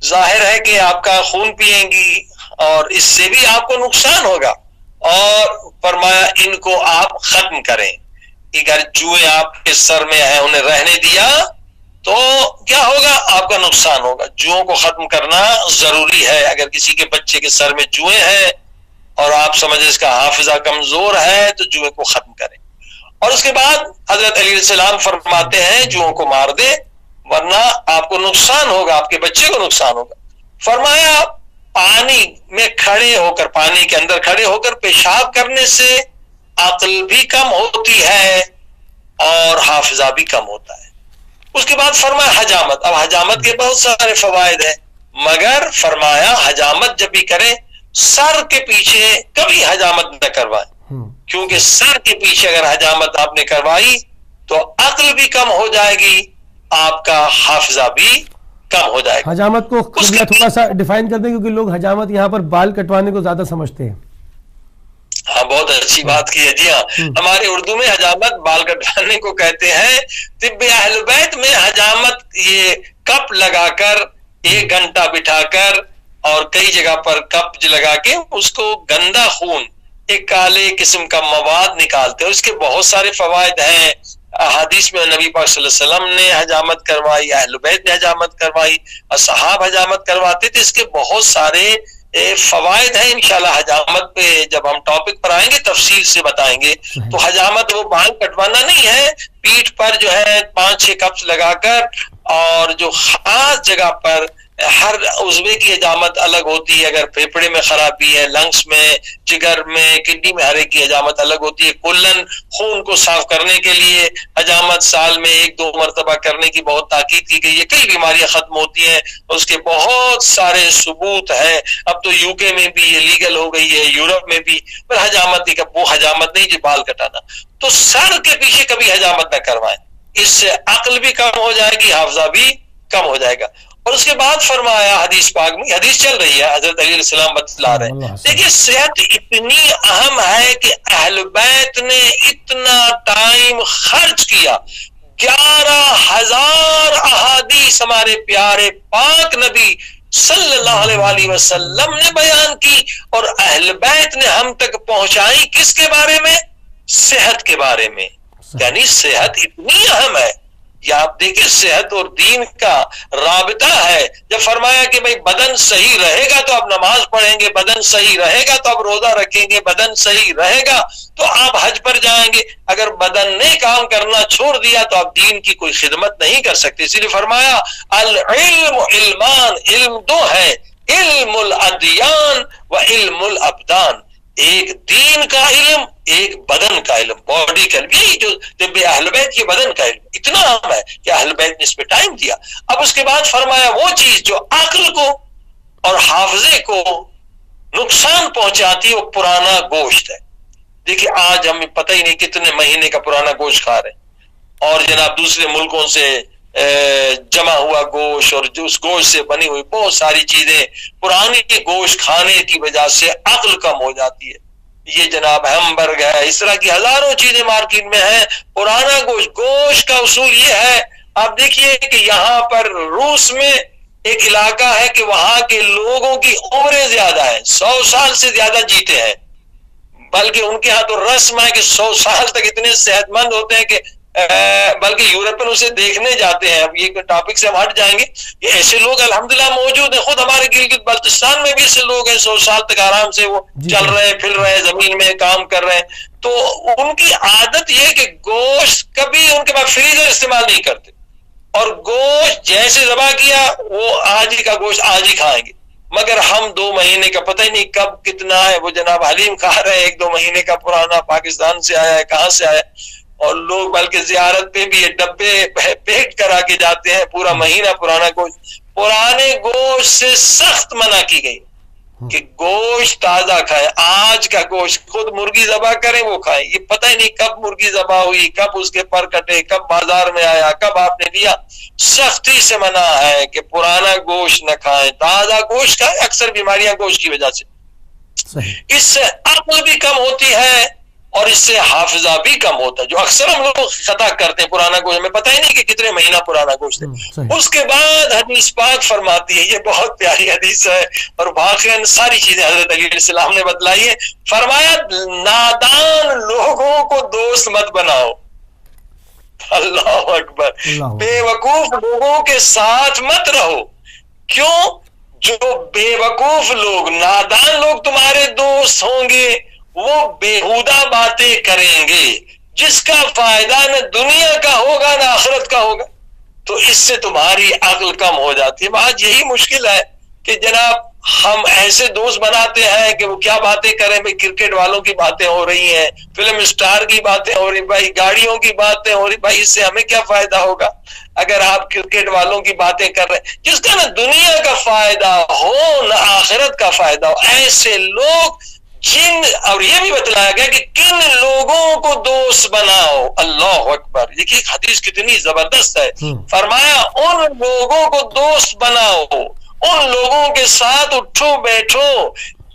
ظاہر ہے کہ آپ کا خون پیئیں گی اور اس سے بھی آپ کو نقصان ہوگا. اور فرمایا ان کو آپ ختم کریں. اگر جوئیں آپ کے سر میں ہیں انہیں رہنے دیا تو کیا ہوگا؟ آپ کا نقصان ہوگا. جوؤں کو ختم کرنا ضروری ہے. اگر کسی کے بچے کے سر میں جوئیں ہیں اور آپ سمجھیں اس کا حافظہ کمزور ہے تو جوئیں کو ختم کریں. اور اس کے بعد حضرت علیہ السلام فرماتے ہیں جوؤں کو مار دے ورنہ آپ کو نقصان ہوگا، آپ کے بچے کو نقصان ہوگا. فرمایا پانی میں کھڑے ہو کر، پانی کے اندر کھڑے ہو کر پیشاب کرنے سے عقل بھی کم ہوتی ہے اور حافظہ بھی کم ہوتا ہے. اس کے بعد فرمایا حجامت. اب حجامت کے بہت سارے فوائد ہیں، مگر فرمایا حجامت جب بھی کریں سر کے پیچھے کبھی حجامت نہ کروائیں، کیونکہ سر کے پیچھے اگر حجامت آپ نے کروائی تو عقل بھی کم ہو جائے گی، آپ کا حافظہ بھی کم ہو جائے گا. حجامت کو تھوڑا سا ڈیفائن کر دیں کیونکہ لوگ حجامت یہاں پر بال کٹوانے کو زیادہ سمجھتے ہیں. ہاں بہت اچھی بات کی ہے. جی ہاں، ہمارے اردو میں حجامت بال کٹوانے کو کہتے ہیں. طب اہل بیت میں حجامت یہ کپ لگا کر 1 گھنٹہ بٹھا کر اور کئی جگہ پر کپ لگا کے اس کو گندا خون، ایک کالے قسم کا مواد نکالتے ہیں. اس کے بہت سارے فوائد ہیں. حدیث میں نبی پاک صلی اللہ علیہ وسلم نے حجامت کروائی، اہل بیت نے حجامت کروائی، اصحاب حجامت کرواتے تھے. اس کے بہت سارے فوائد ہیں. انشاءاللہ حجامت پہ جب ہم ٹاپک پر آئیں گے تفصیل سے بتائیں گے. تو حجامت وہ بال کٹوانا نہیں ہے، پیٹھ پر جو ہے 5-6 کپس لگا کر اور جو خاص جگہ پر ہر عضوے کی حجامت الگ ہوتی ہے. اگر پھیپھڑے میں خرابی ہے، لنگس میں، جگر میں، کڈنی میں، ہر ایک کی حجامت الگ ہوتی ہے. کلن خون کو صاف کرنے کے لیے حجامت سال میں 1-2 مرتبہ کرنے کی بہت تاکید کی گئی ہے. کئی بیماریاں ختم ہوتی ہیں، اس کے بہت سارے ثبوت ہیں. اب تو یو کے میں بھی یہ لیگل ہو گئی ہے، یورپ میں بھی. پر حجامت وہ حجامت نہیں جو بال کٹانا. تو سر کے پیچھے کبھی حجامت نہ کروائیں، اس سے عقل بھی کم ہو جائے گی، حافظہ بھی کم ہو جائے گا. اور اس کے بعد فرمایا حدیث پاک میں، حدیث چل رہی ہے، حضرت علیہ السلام بتلا رہے ہیں. دیکھیے صحت اتنی اہم ہے کہ اہل بیت نے اتنا ٹائم خرچ کیا. 11,000 احادیث ہمارے پیارے پاک نبی صلی اللہ علیہ وآلہ وسلم نے بیان کی اور اہل بیت نے ہم تک پہنچائی. کس کے بارے میں؟ صحت کے بارے میں. یعنی صحت اتنی اہم ہے. یا آپ دیکھیں صحت اور دین کا رابطہ ہے. جب فرمایا کہ بھائی بدن صحیح رہے گا تو آپ نماز پڑھیں گے، بدن صحیح رہے گا تو آپ روزہ رکھیں گے، بدن صحیح رہے گا تو آپ حج پر جائیں گے. اگر بدن نے کام کرنا چھوڑ دیا تو آپ دین کی کوئی خدمت نہیں کر سکتے. اسی لیے فرمایا العلم علمان، علم 2 ہے، علم الادیان و علم الابدان. ایک دین کا علم، ایک بدن کا علم، باڈی کا علم. یہی جو طب اہل بیت یہ بدن کا علم اتنا اہم ہے کہ اہل بیت نے اس پہ ٹائم دیا. اب اس کے بعد فرمایا وہ چیز جو عقل کو اور حافظے کو نقصان پہنچاتی ہے وہ پرانا گوشت ہے. دیکھیے آج ہمیں پتہ ہی نہیں کتنے مہینے کا پرانا گوشت کھا رہے ہیں اور جناب دوسرے ملکوں سے جمع ہوا گوشت اور جو اس گوشت سے بنی ہوئی بہت ساری چیزیں. پرانی گوشت کھانے کی وجہ سے عقل کم ہو جاتی ہے. یہ جناب ہیمبرگ ہے، اس طرح کی ہزاروں چیزیں مارکیٹ میں ہیں. پرانا گوشت کا اصول یہ ہے، آپ دیکھیے کہ یہاں پر روس میں ایک علاقہ ہے کہ وہاں کے لوگوں کی عمریں زیادہ ہیں، 100 سال سے زیادہ جیتے ہیں. بلکہ ان کے ہاں تو رسم ہے کہ 100 سال تک اتنے صحت مند ہوتے ہیں کہ بلکہ یورپین اسے دیکھنے جاتے ہیں. اب یہ ٹاپک سے ہم ہٹ جائیں گے. یہ ایسے لوگ الحمدللہ موجود ہیں. خود ہمارے گلگت بلتستان میں بھی ایسے لوگ ہیں 100 سال تک آرام سے وہ چل رہے پھر رہے، زمین میں کام کر رہے ہیں. تو ان کی عادت یہ کہ گوشت کبھی ان کے پاس فریزر استعمال نہیں کرتے اور گوشت جیسے ذبح کیا وہ آج ہی کا گوشت آج ہی کھائیں گے. مگر ہم 2 مہینے کا پتہ ہی نہیں کب کتنا ہے وہ جناب حلیم کھا رہے ہیں، 1-2 مہینے کا پرانا، پاکستان سے آیا ہے، کہاں سے آیا ہے. اور لوگ بلکہ زیارت پہ بھی یہ ڈبے پیک کرا کے جاتے ہیں پورا مہینہ پرانا گوشت. پرانے گوشت سے سخت منع کی گئی کہ گوشت تازہ کھائے. آج کا گوشت خود مرغی ذبح کریں وہ کھائیں, یہ پتہ ہی نہیں کب مرغی ذبح ہوئی, کب اس کے پر کٹے, کب بازار میں آیا, کب آپ نے لیا. سختی سے منع ہے کہ پرانا گوشت نہ کھائیں, تازہ گوشت کھائیں. اکثر بیماریاں گوشت کی وجہ سے, اس سے عقل بھی کم ہوتی ہے اور اس سے حافظہ بھی کم ہوتا ہے, جو اکثر ہم لوگ خطا کرتے ہیں. پرانا گوشت ہمیں پتہ ہی نہیں کہ کتنے مہینہ پرانا گوشت ہے. اس کے بعد حدیث پاک فرماتی ہے, یہ بہت پیاری حدیث ہے اور واقعاً ساری چیزیں حضرت علی علیہ السلام نے بتلائی ہے. فرمایا نادان لوگوں کو دوست مت بناؤ. اللہ اکبر. بے وقوف لوگوں کے ساتھ مت رہو. کیوں؟ جو بے وقوف لوگ, نادان لوگ تمہارے دوست ہوں گے, وہ بیہودہ باتیں کریں گے جس کا فائدہ نہ دنیا کا ہوگا نہ آخرت کا ہوگا. تو اس سے تمہاری عقل کم ہو جاتی ہے. آج یہی مشکل ہے کہ جناب ہم ایسے دوست بناتے ہیں کہ وہ کیا باتیں کریں. بھائی کرکٹ والوں کی باتیں ہو رہی ہیں, فلم اسٹار کی باتیں ہو رہی, بھائی گاڑیوں کی باتیں ہو رہی. بھائی اس سے ہمیں کیا فائدہ ہوگا اگر آپ کرکٹ والوں کی باتیں کر رہے ہیں جس کا نہ دنیا کا فائدہ ہو نہ آخرت کا فائدہ ہو. ایسے لوگ جن, اور یہ بھی بتلایا گیا کہ کن لوگوں کو دوست بناؤ. اللہ اکبر. دیکھیے حدیث کتنی زبردست ہے. فرمایا ان لوگوں کو دوست بناؤ, ان لوگوں کے ساتھ اٹھو بیٹھو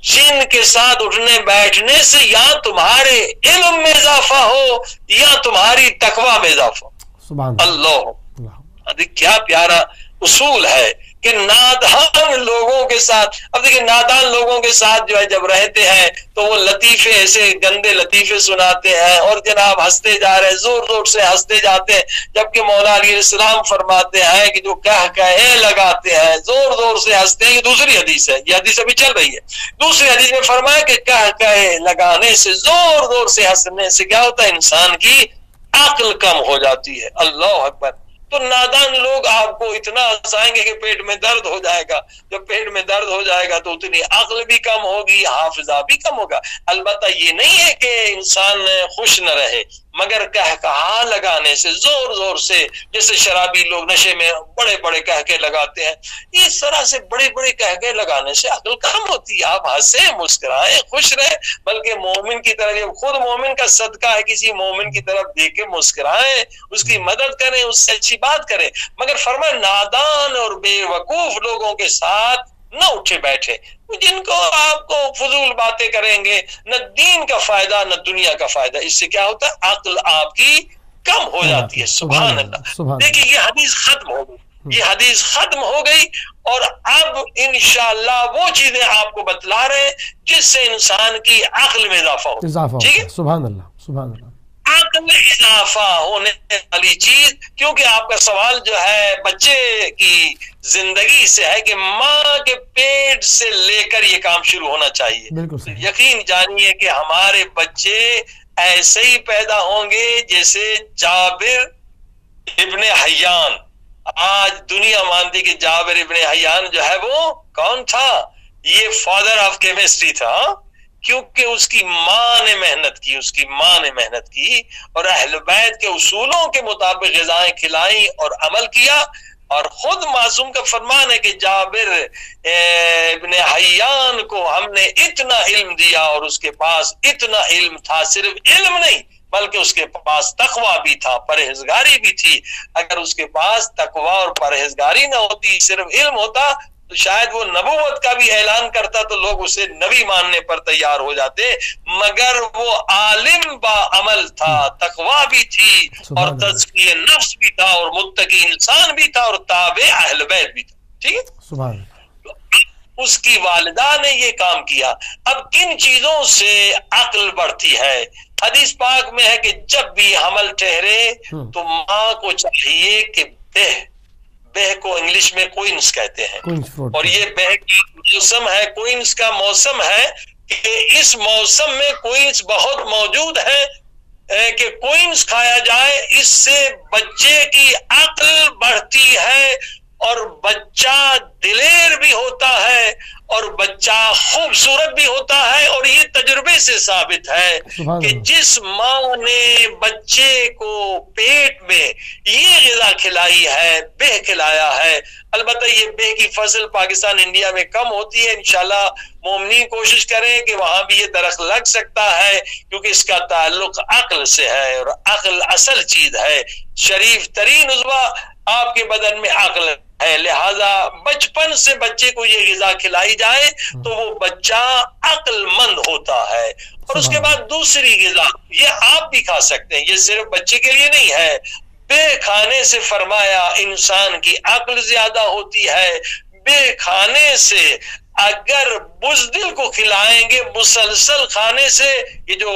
جن کے ساتھ اٹھنے بیٹھنے سے یا تمہارے علم میں اضافہ ہو یا تمہاری تقوی میں اضافہ ہو. اللہ, کیا پیارا اصول ہے کہ نادان لوگوں کے ساتھ. اب دیکھیں نادان لوگوں کے ساتھ جو ہے جب رہتے ہیں تو وہ لطیفے, ایسے گندے لطیفے سناتے ہیں اور جناب ہنستے جا رہے ہیں, زور زور سے ہنستے جاتے ہیں. جبکہ مولا علیہ السلام فرماتے ہیں کہ جو کہے لگاتے ہیں, زور زور سے ہنستے ہیں. یہ دوسری حدیث ہے, یہ حدیث ابھی چل رہی ہے. دوسری حدیث میں فرمایا کہ کہے لگانے سے, زور زور سے ہنسنے سے کیا ہوتا ہے, انسان کی عقل کم ہو جاتی ہے. اللہ اکبر. تو نادان لوگ آپ کو اتنا ہنسائیں گے کہ پیٹ میں درد ہو جائے گا. جب پیٹ میں درد ہو جائے گا تو اتنی عقل بھی کم ہوگی, حافظہ بھی کم ہوگا. البتہ یہ نہیں ہے کہ انسان خوش نہ رہے, مگر کہا لگانے سے, زور زور سے, جیسے شرابی لوگ نشے میں بڑے بڑے کہکے لگاتے ہیں, اس طرح سے بڑے بڑے کہکے لگانے سے عقل کم ہوتی ہے. آپ ہنسیں, مسکرائیں, خوش رہیں, بلکہ مومن کی طرف, خود مومن کا صدقہ ہے, کسی مومن کی طرف دیکھ کے مسکرائیں, اس کی مدد کریں, اس سے اچھی بات کریں. مگر فرمایا نادان اور بے وقوف لوگوں کے ساتھ نہ اٹھے بیٹھے, جن کو آپ کو فضول باتیں کریں گے, نہ دین کا فائدہ نہ دنیا کا فائدہ. اس سے کیا ہوتا ہے, عقل آپ کی کم ہو جاتی ہے. سبحان اللہ. دیکھیے یہ حدیث ختم ہو گئی, یہ حدیث ختم ہو گئی, اور اب انشاءاللہ وہ چیزیں آپ کو بتلا رہے ہیں جس سے انسان کی عقل میں اضافہ ہو. ٹھیک ہے, سبحان اللہ, سبحان اللہ. عقل میں اضافہ ہونے والی چیز, کیونکہ آپ کا سوال جو ہے بچے کی زندگی سے ہے کہ ماں کے پیٹ سے لے کر یہ کام شروع ہونا چاہیے. یقین جانیے کہ ہمارے بچے ایسے ہی پیدا ہوں گے جیسے جابر ابن حیان. آج دنیا مانتی کہ جابر ابن حیان جو ہے وہ کون تھا, یہ فادر آف کیمسٹری تھا, کیونکہ اس کی ماں نے محنت کی, اس کی ماں نے محنت کی اور اہل بیت کے اصولوں کے مطابق غذائیں کھلائیں اور عمل کیا. اور خود معصوم کا فرمان ہے کہ جابر ابن حیان کو ہم نے اتنا علم دیا اور اس کے پاس اتنا علم تھا, صرف علم نہیں بلکہ اس کے پاس تقوی بھی تھا, پرہیزگاری بھی تھی. اگر اس کے پاس تقوی اور پرہیزگاری نہ ہوتی, صرف علم ہوتا, تو شاید وہ نبوت کا بھی اعلان کرتا تو لوگ اسے نبی ماننے پر تیار ہو جاتے. مگر وہ عالم با عمل تھا, تقوی بھی تھی اور تزکیہ نفس بھی تھا اور متقی انسان بھی تھا اور تابع اہل بیت بھی تھا. ٹھیک ہے, سبحان اللہ. اس کی والدہ نے یہ کام کیا. اب کن چیزوں سے عقل بڑھتی ہے؟ حدیث پاک میں ہے کہ جب بھی حمل ٹھہرے تو ماں کو چاہیے کہ بہ کو انگلش میں کوئنس کہتے ہیں, اور یہ بہ کا موسم ہے, کوئنس کا موسم ہے کہ اس موسم میں کوئنس بہت موجود ہے کہ کوئنس کھایا جائے. اس سے بچے کی عقل بڑھتی ہے اور بچہ دلیر بھی ہوتا ہے اور بچہ خوبصورت بھی ہوتا ہے. اور یہ تجربے سے ثابت ہے کہ جس ماں نے بچے کو پیٹ میں یہ غذا کھلائی ہے، بہ کھلایا ہے. البتہ یہ بہ کی فصل پاکستان انڈیا میں کم ہوتی ہے، انشاءاللہ مومنین کوشش کریں کہ وہاں بھی یہ درخت لگ سکتا ہے، کیونکہ اس کا تعلق عقل سے ہے، اور عقل اصل چیز ہے. شریف ترین عضو آپ کے بدن میں عقل ہے، لہذا بچپن سے بچے کو یہ غذا کھلائی جائے تو وہ بچہ عقل مند ہوتا ہے. اور اس کے بعد دوسری غذا یہ آپ بھی کھا سکتے ہیں، یہ صرف بچے کے لیے نہیں ہے. بے کھانے سے فرمایا انسان کی عقل زیادہ ہوتی ہے. بے کھانے سے اگر بزدل کو کھلائیں گے، مسلسل کھانے سے، یہ جو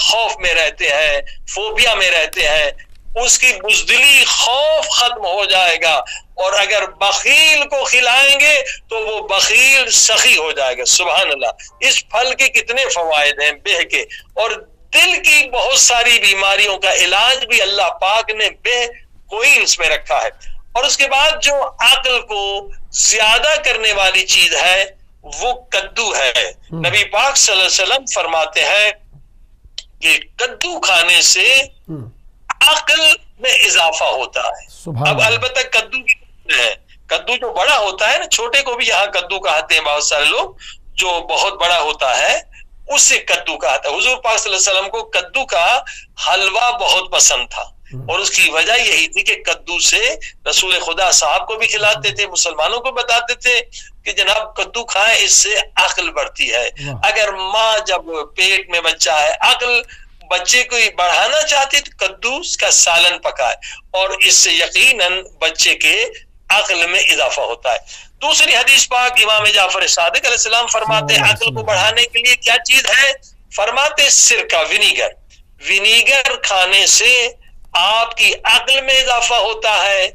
خوف میں رہتے ہیں، فوبیا میں رہتے ہیں، اس کی بزدلی خوف ختم ہو جائے گا. اور اگر بخیل کو کھلائیں گے تو وہ بخیل سخی ہو جائے گا. سبحان اللہ. اس پھل کے کتنے فوائد ہیں بہ کے. اور دل کی بہت ساری بیماریوں کا علاج بھی اللہ پاک نے بہ کوئنس میں رکھا ہے. اور اس کے بعد جو عقل کو زیادہ کرنے والی چیز ہے وہ کدو ہے. نبی پاک صلی اللہ علیہ وسلم فرماتے ہیں کہ کدو کھانے سے عقل میں اضافہ ہوتا ہے. اب البتہ کدو جو بڑا ہوتا ہے نا، چھوٹے کو بھی یہاں کدو کہتے ہیں بہت سارے لوگ، جو بہت بڑا ہوتا ہے اسے کدو کہتا ہے. حضور پاک صلی اللہ علیہ وسلم کو کدو کا حلوہ بہت پسند تھا، اور اس کی وجہ یہی تھی کہ کدو سے رسول خدا صاحب کو بھی کھلاتے تھے، مسلمانوں کو بتاتے تھے کہ جناب کدو کھائیں، اس سے عقل بڑھتی ہے. اگر ماں جب پیٹ میں بچہ ہے، عقل بچے کو بڑھانا چاہتی تو کدو کا سالن پکائے، اور اس سے یقیناً بچے کے عقل میں اضافہ ہوتا ہے. دوسری حدیث پاک امام جعفر صادق علیہ السلام فرماتے ہیں عقل کو بڑھانے کے لیے کیا چیز ہے؟ فرماتے سرکہ، ونیگر. ونیگر کھانے سے آپ کی عقل میں اضافہ ہوتا ہے،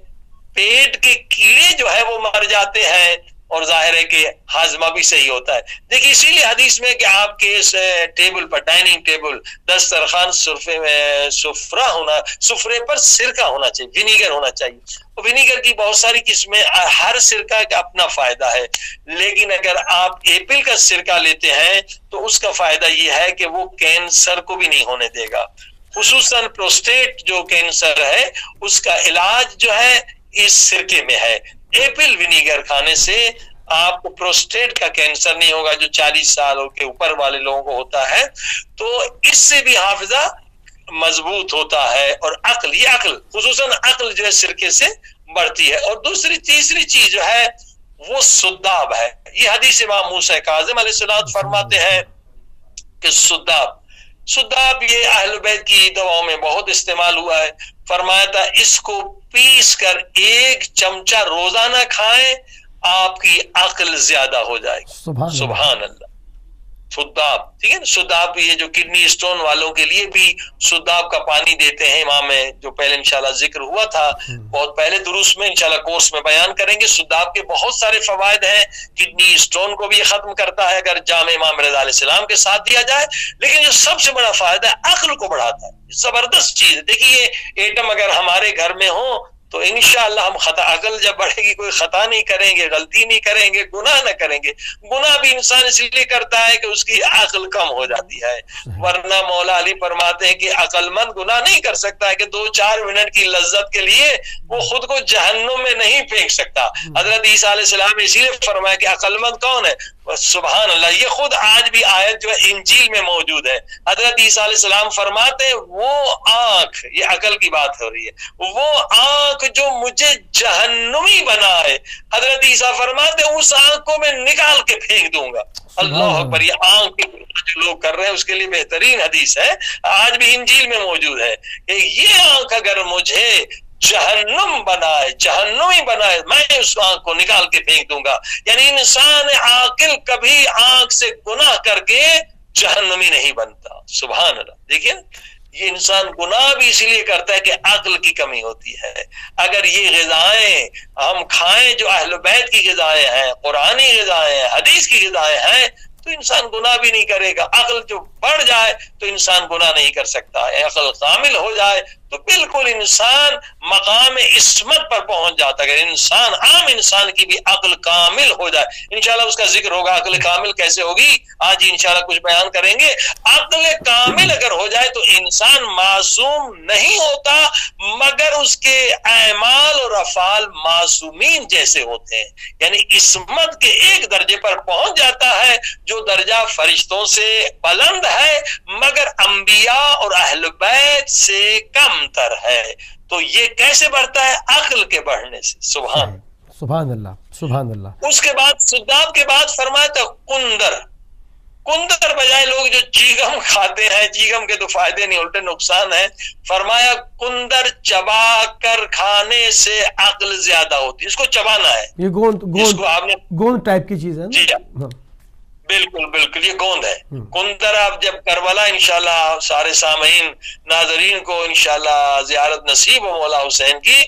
پیٹ کے کیڑے جو ہے وہ مر جاتے ہیں، اور ظاہر ہے کہ ہاضمہ بھی صحیح ہوتا ہے. دیکھیے اسی لیے حدیث میں کہ آپ کے اس ٹیبل پر، ڈائننگ ٹیبل، دسترخوان، سفرے پر سرکہ ہونا چاہیے، ونیگر ہونا چاہیے. اور ونیگر کی بہت ساری قسمیں، ہر سرکہ کا اپنا فائدہ ہے. لیکن اگر آپ ایپل کا سرکہ لیتے ہیں تو اس کا فائدہ یہ ہے کہ وہ کینسر کو بھی نہیں ہونے دے گا. خصوصاً پروسٹیٹ جو کینسر ہے اس کا علاج جو ہے اس سرکے میں ہے. ایپل ونیگر کھانے سے آپ کو پروسٹیٹ کا کینسر نہیں ہوگا جو 40 سالوں کے اوپر والے لوگوں کو ہوتا ہے. تو اس سے بھی حافظہ مضبوط ہوتا ہے. اور عقل، یہ عقل خصوصاً عقل جو ہے سرکے سے بڑھتی ہے. اور تیسری چیز جو ہے وہ سداب ہے. یہ حدیث امام موسیٰ کاظم علیہ السلام فرماتے ہیں کہ سداب یہ اہل بیت کی دواؤں میں بہت استعمال ہوا ہے. فرمایا تھا اس کو پیس کر 1 چمچہ روزانہ کھائیں، آپ کی عقل زیادہ ہو جائے گی. سبحان اللہ. سداب، ٹھیک ہے نا. سداب یہ جو کڈنی اسٹون والوں کے لیے بھی سداب کا پانی دیتے ہیں امام میں، جو پہلے انشاءاللہ ذکر ہوا تھا بہت پہلے دروس میں، انشاءاللہ کورس میں بیان کریں گے. سداب کے بہت سارے فوائد ہیں. کڈنی اسٹون کو بھی یہ ختم کرتا ہے اگر جامع امام رضا علیہ السلام کے ساتھ دیا جائے. لیکن جو سب سے بڑا فائدہ ہے عقل کو بڑھاتا ہے. زبردست چیز ہے. دیکھیے ایٹم اگر ہمارے گھر میں ہو تو انشاءاللہ ہم عقل جب بڑھے گی کوئی خطا نہیں کریں گے، غلطی نہیں کریں گے، گناہ نہ کریں گے. گناہ بھی انسان اس لیے کرتا ہے کہ اس کی عقل کم ہو جاتی ہے. ورنہ مولا علی فرماتے ہیں کہ عقل مند گناہ نہیں کر سکتا ہے کہ 2-4 منٹ کی لذت کے لیے وہ خود کو جہنم میں نہیں پھینک سکتا. حضرت عیسیٰ علیہ السلام نے اسی لیے فرمایا کہ عقل مند کون ہے؟ سبحان اللہ. یہ خود آج بھی آیت جو ہے انجیل میں موجود ہے. حضرت عیسیٰ علیہ السلام فرماتے ہیں وہ آنکھ، یہ عقل کی بات ہو رہی ہے، وہ آنکھ جو مجھے جہنمی بنا ہے، حضرت عیسیٰ فرماتے ہیں اس آنکھ کو میں نکال کے پھینک دوں گا. اللہ اکبر. یہ آنکھ کی جو لوگ کر رہے ہیں اس کے لیے بہترین حدیث ہے، آج بھی انجیل میں موجود ہے کہ یہ آنکھ اگر مجھے جہنم بنائے، جہنمی بنائے، میں اس آنکھ کو نکال کے پھینک دوں گا. یعنی انسان عاقل کبھی آنکھ سے گناہ کر کے جہنمی نہیں بنتا. سبحان اللہ. دیکھیے یہ انسان گناہ بھی اسی لیے کرتا ہے کہ عقل کی کمی ہوتی ہے. اگر یہ غذائیں ہم کھائیں جو اہل بیت کی غذائیں ہیں، قرآنی غذائیں ہیں، حدیث کی غذائیں ہیں، تو انسان گناہ بھی نہیں کرے گا. عقل جو بڑھ جائے تو انسان گناہ نہیں کر سکتا ہے. عقل کامل ہو جائے تو بالکل انسان مقام عصمت پر پہنچ جاتا ہے. اگر انسان عام انسان کی بھی عقل کامل ہو جائے, انشاءاللہ اس کا ذکر ہوگا عقل کامل کیسے ہوگی, آج انشاءاللہ کچھ بیان کریں گے. عقل کامل اگر ہو جائے تو انسان معصوم نہیں ہوتا, مگر اس کے اعمال اور افعال معصومین جیسے ہوتے ہیں. یعنی عصمت کے ایک درجے پر پہنچ جاتا ہے جو درجہ فرشتوں سے بلند ہے مگر انبیاء اور اہل بیت سے کم تر ہے. تو یہ کیسے بڑھتا ہے؟ عقل کے بڑھنے سے. سبحان اللہ, سبحان اللہ. اس کے بعد سداب کے بعد فرمایا تھا کندر بجائے لوگ جو چیگم کھاتے ہیں, چیگم کے تو فائدے نہیں الٹے نقصان ہے, فرمایا کندر چبا کر کھانے سے عقل زیادہ ہوتی ہے. اس کو چبانا ہے, یہ گوند ٹائپ کی چیز ہے. جی بالکل بالکل یہ گوند ہے. کندر آپ جب کربلا انشاءاللہ سارے سامعین ناظرین کو انشاءاللہ زیارت نصیب ہو مولا حسین کی,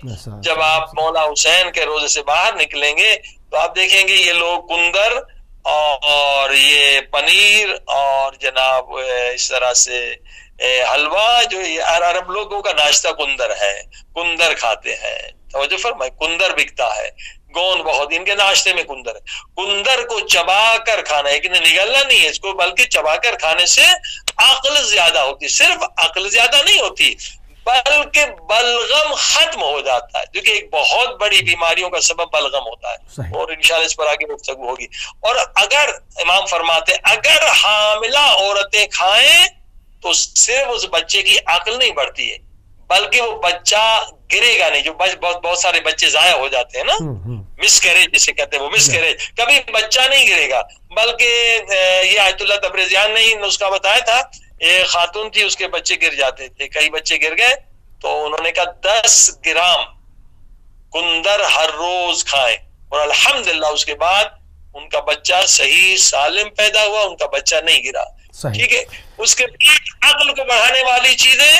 جب آپ مولا حسین کے روضے سے باہر نکلیں گے تو آپ دیکھیں گے یہ لوگ کندر اور یہ پنیر اور جناب اس طرح سے حلوہ, جو عرب لوگوں کا ناشتہ کندر ہے, کندر کھاتے ہیں. توجہ فرمائے, کندر بکتا ہے, گوند بہت ان کے ناشتے میں کندر ہے. کندر کو چبا کر کھانا ہے, لیکن نگلنا نہیں ہے اس کو, بلکہ چبا کر کھانے سے عقل زیادہ ہوتی. صرف عقل زیادہ نہیں ہوتی بلکہ بلغم ختم ہو جاتا ہے, کیونکہ ایک بہت بڑی بیماریوں کا سبب بلغم ہوتا ہے, اور انشاءاللہ اس پر آگے گفتگو ہوگی. اور اگر امام فرماتے اگر حاملہ عورتیں کھائیں تو صرف اس بچے کی عقل نہیں بڑھتی ہے بلکہ وہ بچہ گرے گا نہیں. جو بہت سارے بچے ضائع ہو جاتے ہیں نا, مس کیریج جسے کہتے ہیں, وہ مس کیریج, کبھی بچہ نہیں گرے گا. بلکہ یہ آیت اللہ تبریزیان نے ہی نسخہ بتایا تھا, ایک خاتون تھی اس کے بچے گر جاتے تھے, کئی بچے گر گئے تو انہوں نے کہا 10 گرام کندر ہر روز کھائیں, اور الحمدللہ اس کے بعد ان کا بچہ صحیح سالم پیدا ہوا, ان کا بچہ نہیں گرا. ٹھیک ہے. اس کے بعد عقل کو بڑھانے والی چیزیں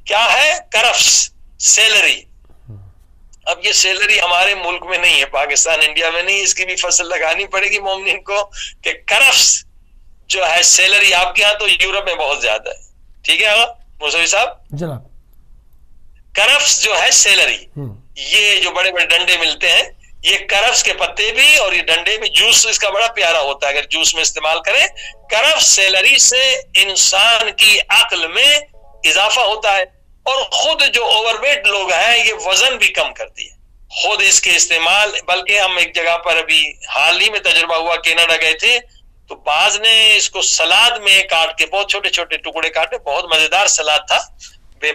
کیا ہے؟ کرفس, سیلری. اب یہ سیلری ہمارے ملک میں نہیں ہے, پاکستان انڈیا میں نہیں, اس کی بھی فصل لگانی پڑے گی مومنین کو کہ کرفس جو ہے سیلری آپ کے یہاں تو یورپ میں بہت زیادہ ہے. ٹھیک ہے موسوی صاحب جناب, کرفس جو ہے سیلری, یہ جو بڑے بڑے ڈنڈے ملتے ہیں, یہ کرفس کے پتے بھی اور یہ ڈنڈے بھی, جوس اس کا بڑا پیارا ہوتا ہے اگر جوس میں استعمال کریں. کرفس سیلری سے انسان کی عقل میں اضافہ ہوتا ہے, اور خود جو اوور ویٹ لوگ ہیں یہ وزن بھی کم کرتی ہے خود اس کے استعمال. بلکہ ہم ایک جگہ پر ابھی حال ہی میں تجربہ ہوا, کینیڈا گئے تھے, تو بعض نے اس کو سلاد میں کاٹ کے بہت چھوٹے چھوٹے ٹکڑے کاٹے, بہت مزیدار سلاد تھا,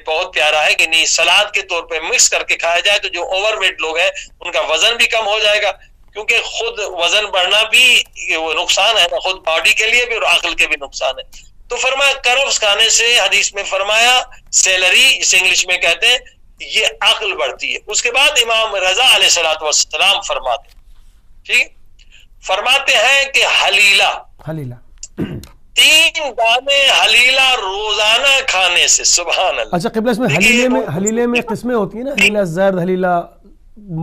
بہت پیارا ہے کہ نہیں, سلاد کے طور پہ مکس کر کے کھایا جائے تو جو اوور ویٹ لوگ ہیں ان کا وزن بھی کم ہو جائے گا, کیونکہ خود وزن بڑھنا بھی وہ نقصان ہے نا, خود باڈی کے لیے بھی اور عقل کے بھی نقصان ہے. تو فرمایا کرفس کھانے سے, حدیث میں فرمایا سیلری اسے انگلش میں کہتے ہیں, یہ عقل بڑھتی ہے. اس کے بعد امام رضا علیہ الصلوۃ والسلام فرماتے, ٹھیک فرماتے ہیں کہ حلیلہ 3 دانے حلیلہ روزانہ کھانے سے, سبحان اللہ. اچھا قبلہ, اس میں حلیلے میں قسمیں ہوتی ہیں نا, حلیلہ زرد, حلیلہ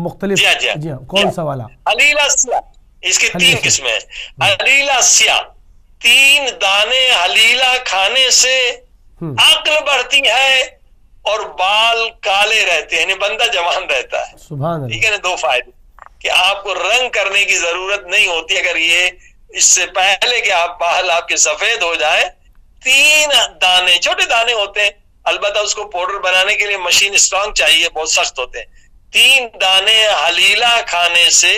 مختلف. جی ہاں, کون سا والا؟ حلیلہ سیاہ, اس کی 3 قسمیں ہیں. حلیلہ سیاہ 3 دانے حلیلہ کھانے سے عقل بڑھتی ہے اور بال کالے رہتے ہیں, یعنی بندہ جوان رہتا ہے. سبحان اللہ. ٹھیک ہے نا, 2 فائدے کہ آپ کو رنگ کرنے کی ضرورت نہیں ہوتی اگر یہ اس سے پہلے کہ آپ بال آپ کے سفید ہو جائے. 3 دانے, چھوٹے دانے ہوتے ہیں, البتہ اس کو پاؤڈر بنانے کے لیے مشین اسٹرانگ چاہیے, بہت سخت ہوتے ہیں. 3 دانے حلیلہ کھانے سے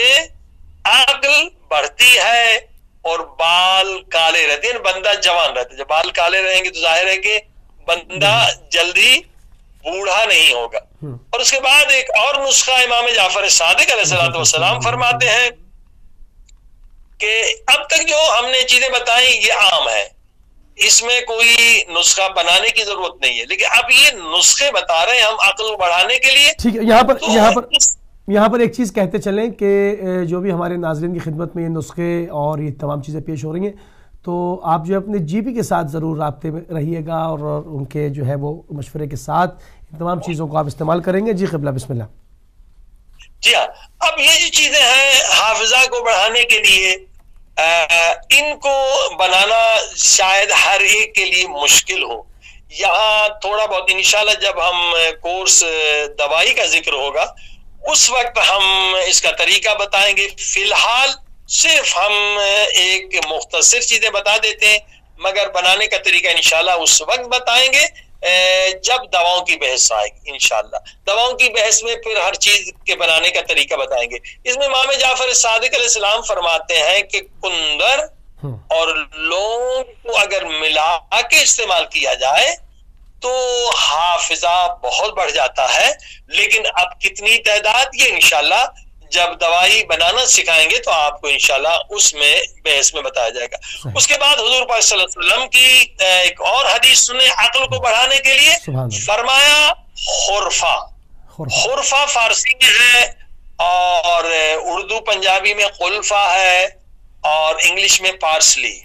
عقل بڑھتی ہے اور بال کالے رہتے ہیں, بندہ جوان رہتا ہے. جب بال کالے رہیں گے تو ظاہر ہے کہ بندہ جلدی بوڑھا نہیں ہوگا. اور اس کے بعد ایک اور نسخہ امام جعفر صادق علیہ الصلوۃ والسلام فرماتے ہیں کہ اب تک جو ہم نے چیزیں بتائیں یہ عام ہے, اس میں کوئی نسخہ بنانے کی ضرورت نہیں ہے, لیکن اب یہ نسخے بتا رہے ہیں ہم عقل بڑھانے کے لیے. ٹھیک ہے, یہاں پر ایک چیز کہتے چلیں کہ جو بھی ہمارے ناظرین کی خدمت میں یہ نسخے اور یہ تمام چیزیں پیش ہو رہی ہیں, تو آپ جو اپنے جی پی کے ساتھ ضرور رابطے میں رہیے گا اور ان کے جو ہے وہ مشورے کے ساتھ ان تمام چیزوں کو آپ استعمال کریں گے. جی قبلہ, بسم اللہ. جی ہاں, اب یہ جو چیزیں ہیں حافظہ کو بڑھانے کے لیے, ان کو بنانا شاید ہر ایک کے لیے مشکل ہو, یہاں تھوڑا بہت انشاءاللہ جب ہم کورس دوائی کا ذکر ہوگا اس وقت ہم اس کا طریقہ بتائیں گے. فی الحال صرف ہم ایک مختصر چیزیں بتا دیتے ہیں، مگر بنانے کا طریقہ انشاءاللہ اس وقت بتائیں گے جب دواؤں کی بحث آئے گی. انشاءاللہ دواؤں کی بحث میں پھر ہر چیز کے بنانے کا طریقہ بتائیں گے. اس میں امام جعفر صادق علیہ السلام فرماتے ہیں کہ کندر اور لونگ کو اگر ملا کے استعمال کیا جائے تو حافظہ بہت بڑھ جاتا ہے، لیکن اب کتنی تعداد یہ انشاءاللہ جب دوائی بنانا سکھائیں گے تو آپ کو انشاءاللہ اس میں بحث میں بتایا جائے گا. اس کے بعد حضور پاک صلی اللہ علیہ وسلم کی ایک اور حدیث سنیں عقل کو بڑھانے کے لیے. فرمایا خرفہ. خرفہ فارسی میں ہے اور اردو پنجابی میں خلفہ ہے اور انگلش میں پارسلی.